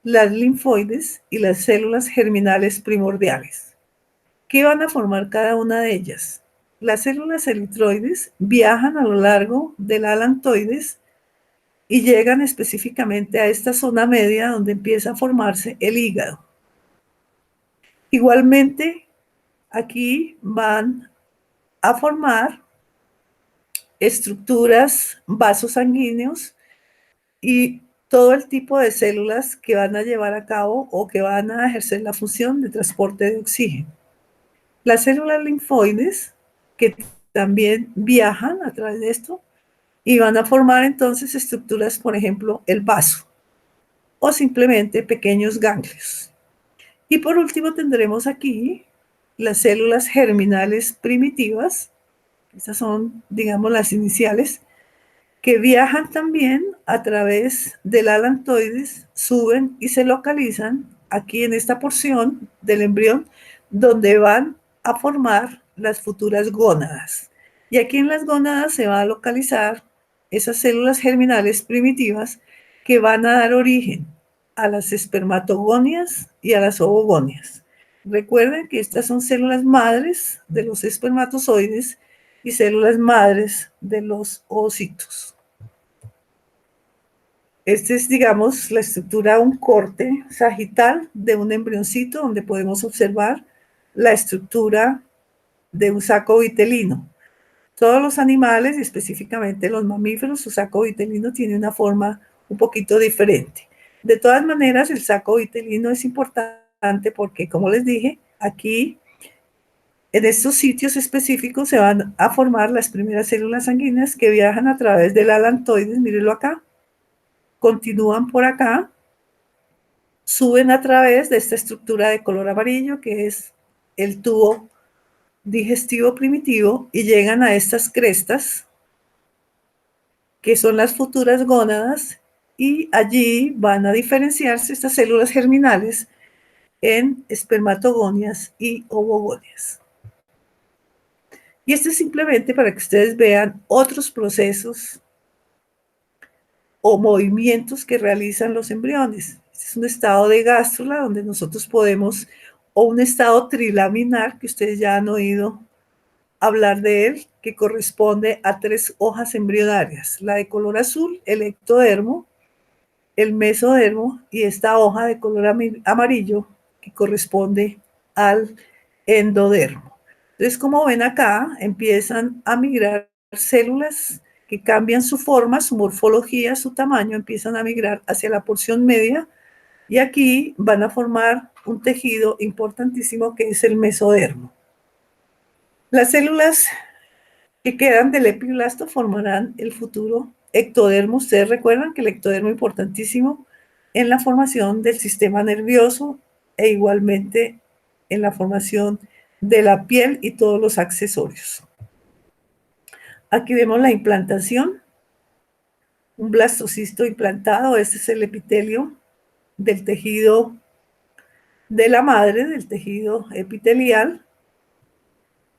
las linfoides y las células germinales primordiales. ¿Qué van a formar cada una de ellas? Las células eritroides viajan a lo largo del alantoides y llegan específicamente a esta zona media donde empieza a formarse el hígado. Igualmente, aquí van a formar estructuras, vasos sanguíneos y todo el tipo de células que van a llevar a cabo o que van a ejercer la función de transporte de oxígeno. Las células linfoides, que también viajan a través de esto, y van a formar entonces estructuras, por ejemplo, el vaso, o simplemente pequeños ganglios. Y por último tendremos aquí las células germinales primitivas, estas son, digamos, las iniciales, que viajan también a través del alantoides, suben y se localizan aquí en esta porción del embrión, donde van a formar las futuras gónadas. Y aquí en las gónadas se va a localizar esas células germinales primitivas que van a dar origen a las espermatogonias y a las ovogonias. Recuerden que estas son células madres de los espermatozoides y células madres de los ovocitos. Esta es, digamos, la estructura, un corte sagital de un embrioncito donde podemos observar la estructura de un saco vitelino. Todos los animales, y específicamente los mamíferos, su saco vitelino tiene una forma un poquito diferente. De todas maneras, el saco vitelino es importante porque, como les dije, aquí en estos sitios específicos se van a formar las primeras células sanguíneas que viajan a través del alantoides, mírenlo acá, continúan por acá, suben a través de esta estructura de color amarillo que es el tubo digestivo primitivo y llegan a estas crestas que son las futuras gónadas y allí van a diferenciarse estas células germinales en espermatogonias y ovogonias. Y esto es simplemente para que ustedes vean otros procesos o movimientos que realizan los embriones. Este es un estado de gástrula donde nosotros podemos, o un estado trilaminar que ustedes ya han oído hablar de él, que corresponde a 3 hojas embrionarias, la de color azul, el ectodermo, el mesodermo y esta hoja de color amarillo que corresponde al endodermo. Entonces, como ven acá, empiezan a migrar células que cambian su forma, su morfología, su tamaño, empiezan a migrar hacia la porción media y aquí van a formar un tejido importantísimo que es el mesodermo. Las células que quedan del epiblasto formarán el futuro ectodermo. Ustedes recuerdan que el ectodermo es importantísimo en la formación del sistema nervioso e igualmente en la formación de la piel y todos los accesorios. Aquí vemos la implantación, un blastocisto implantado. Este es el epitelio del tejido de la madre, del tejido epitelial,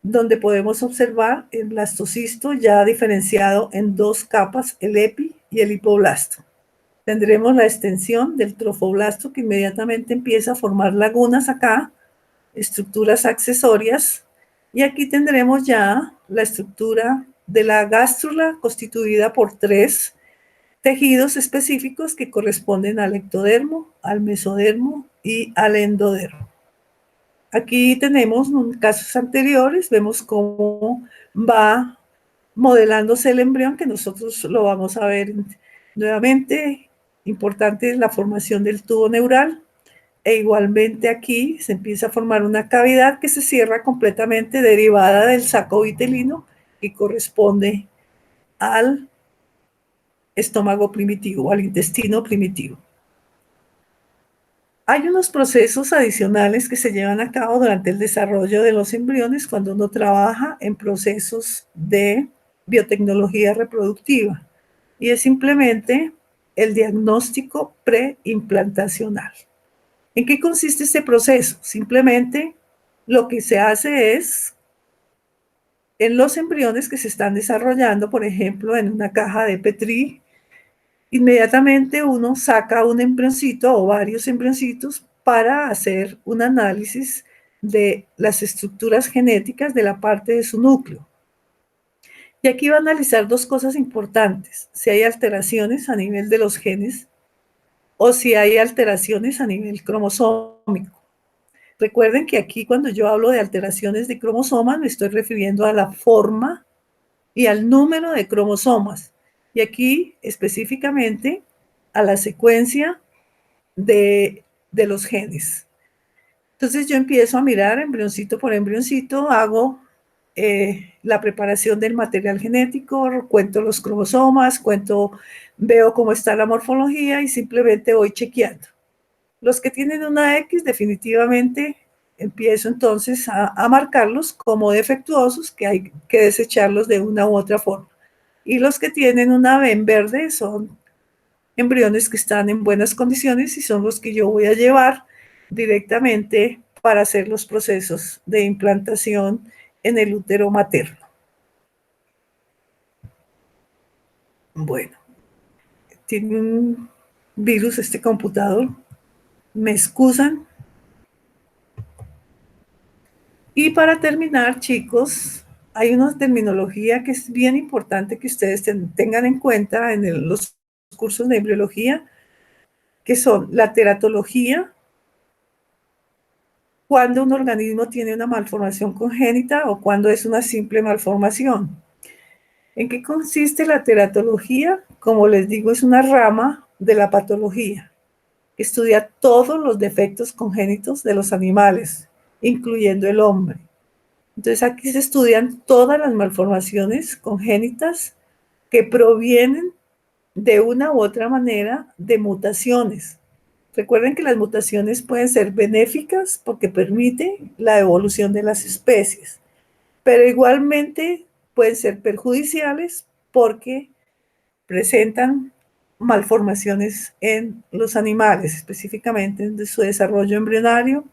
donde podemos observar el blastocisto ya diferenciado en dos capas, el epi y el hipoblasto. Tendremos la extensión del trofoblasto que inmediatamente empieza a formar lagunas acá, estructuras accesorias, y aquí tendremos ya la estructura de la gástrula constituida por tres tejidos específicos que corresponden al ectodermo, al mesodermo y al endodermo. Aquí tenemos casos anteriores, vemos cómo va modelándose el embrión, que nosotros lo vamos a ver nuevamente. Importante es la formación del tubo neural, e igualmente aquí se empieza a formar una cavidad que se cierra completamente derivada del saco vitelino que corresponde al estómago primitivo, al intestino primitivo. Hay unos procesos adicionales que se llevan a cabo durante el desarrollo de los embriones cuando uno trabaja en procesos de biotecnología reproductiva, y es simplemente el diagnóstico preimplantacional. ¿En qué consiste este proceso? Simplemente lo que se hace es, en los embriones que se están desarrollando, por ejemplo, en una caja de Petri, inmediatamente uno saca un embrioncito o varios embrioncitos para hacer un análisis de las estructuras genéticas de la parte de su núcleo. Y aquí va a analizar dos cosas importantes: si hay alteraciones a nivel de los genes o si hay alteraciones a nivel cromosómico. Recuerden que aquí, cuando yo hablo de alteraciones de cromosomas, me estoy refiriendo a la forma y al número de cromosomas. Y aquí específicamente a la secuencia de los genes. Entonces yo empiezo a mirar embrioncito por embrioncito, hago la preparación del material genético, cuento los cromosomas, veo cómo está la morfología y simplemente voy chequeando. Los que tienen una X, definitivamente empiezo entonces a marcarlos como defectuosos, que hay que desecharlos de una u otra forma. Y los que tienen una B en verde son embriones que están en buenas condiciones y son los que yo voy a llevar directamente para hacer los procesos de implantación en el útero materno. Bueno, tiene un virus este computador. Me excusan. Y para terminar, chicos, hay una terminología que es bien importante que ustedes tengan en cuenta en los cursos de embriología, que son la teratología, cuando un organismo tiene una malformación congénita o cuando es una simple malformación. ¿En qué consiste la teratología? Como les digo, es una rama de la patología que estudia todos los defectos congénitos de los animales, incluyendo el hombre. Entonces aquí se estudian todas las malformaciones congénitas que provienen de una u otra manera de mutaciones. Recuerden que las mutaciones pueden ser benéficas porque permiten la evolución de las especies, pero igualmente pueden ser perjudiciales porque presentan malformaciones en los animales, específicamente en su desarrollo embrionario.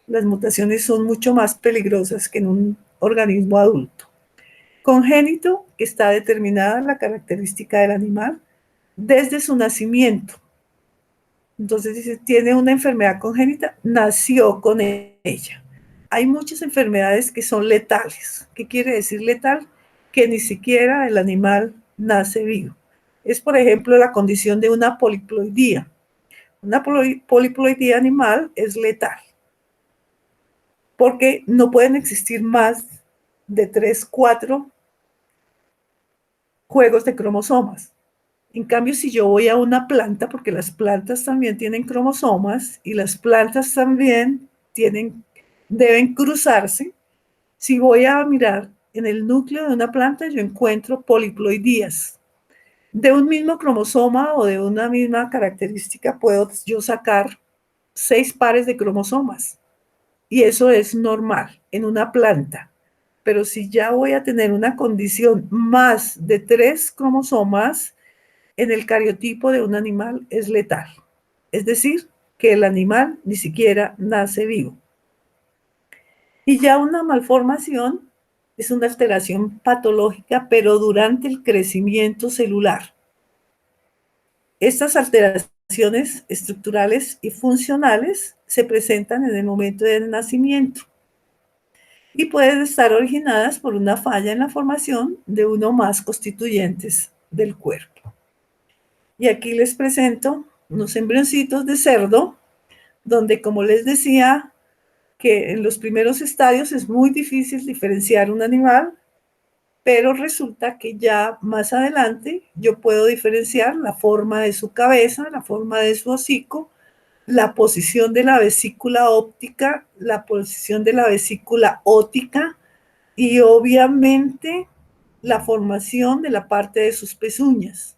Las mutaciones son mucho más peligrosas que en un organismo adulto. Congénito, que está determinada la característica del animal desde su nacimiento. Entonces dice, tiene una enfermedad congénita, nació con ella. Hay muchas enfermedades que son letales. ¿Qué quiere decir letal? Que ni siquiera el animal nace vivo. Es, por ejemplo, la condición de una poliploidía. Una poliploidía animal es letal. porque no pueden existir más de 3, 4 juegos de cromosomas. En cambio, si yo voy a una planta, porque las plantas también tienen cromosomas y las plantas también deben cruzarse. Si voy a mirar en el núcleo de una planta, yo encuentro poliploidías. De un mismo cromosoma o de una misma característica puedo yo sacar 6 pares de cromosomas. Y eso es normal en una planta. Pero si ya voy a tener una condición más de 3 cromosomas, en el cariotipo de un animal es letal. Es decir, que el animal ni siquiera nace vivo. Y ya una malformación es una alteración patológica, pero durante el crecimiento celular. Estas alteraciones estructurales y funcionales se presentan en el momento del nacimiento y pueden estar originadas por una falla en la formación de uno o más constituyentes del cuerpo. Y aquí les presento unos embrioncitos de cerdo, donde, como les decía, que en los primeros estadios es muy difícil diferenciar un animal, pero resulta que ya más adelante yo puedo diferenciar la forma de su cabeza, la forma de su hocico, la posición de la vesícula óptica, la posición de la vesícula ótica y obviamente la formación de la parte de sus pezuñas.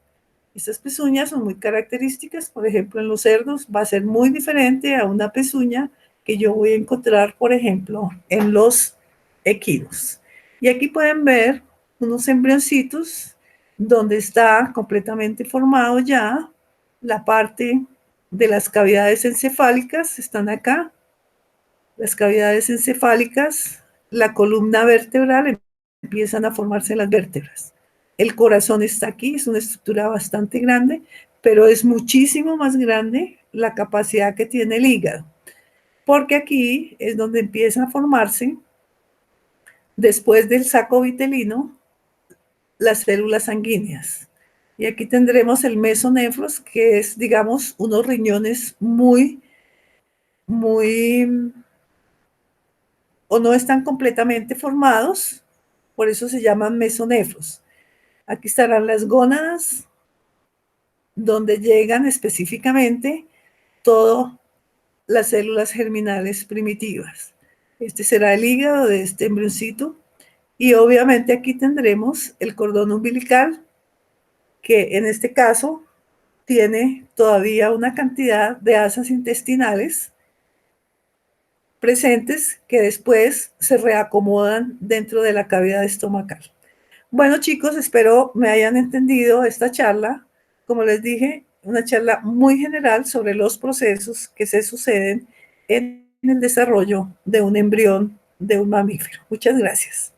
Estas pezuñas son muy características, por ejemplo, en los cerdos va a ser muy diferente a una pezuña que yo voy a encontrar, por ejemplo, en los equinos. Y aquí pueden ver unos embrioncitos donde está completamente formado ya la parte de las cavidades encefálicas, están acá, las cavidades encefálicas, la columna vertebral, empiezan a formarse las vértebras. El corazón está aquí, es una estructura bastante grande, pero es muchísimo más grande la capacidad que tiene el hígado, porque aquí es donde empieza a formarse, después del saco vitelino, las células sanguíneas. Y aquí tendremos el mesonefros, que es, digamos, unos riñones muy, o no están completamente formados, por eso se llaman mesonefros. Aquí estarán las gónadas, donde llegan específicamente todas las células germinales primitivas. Este será el hígado de este embrioncito. Y obviamente aquí tendremos el cordón umbilical, que en este caso tiene todavía una cantidad de asas intestinales presentes que después se reacomodan dentro de la cavidad estomacal. Bueno, chicos, espero me hayan entendido esta charla. Como les dije, una charla muy general sobre los procesos que se suceden en el desarrollo de un embrión de un mamífero. Muchas gracias.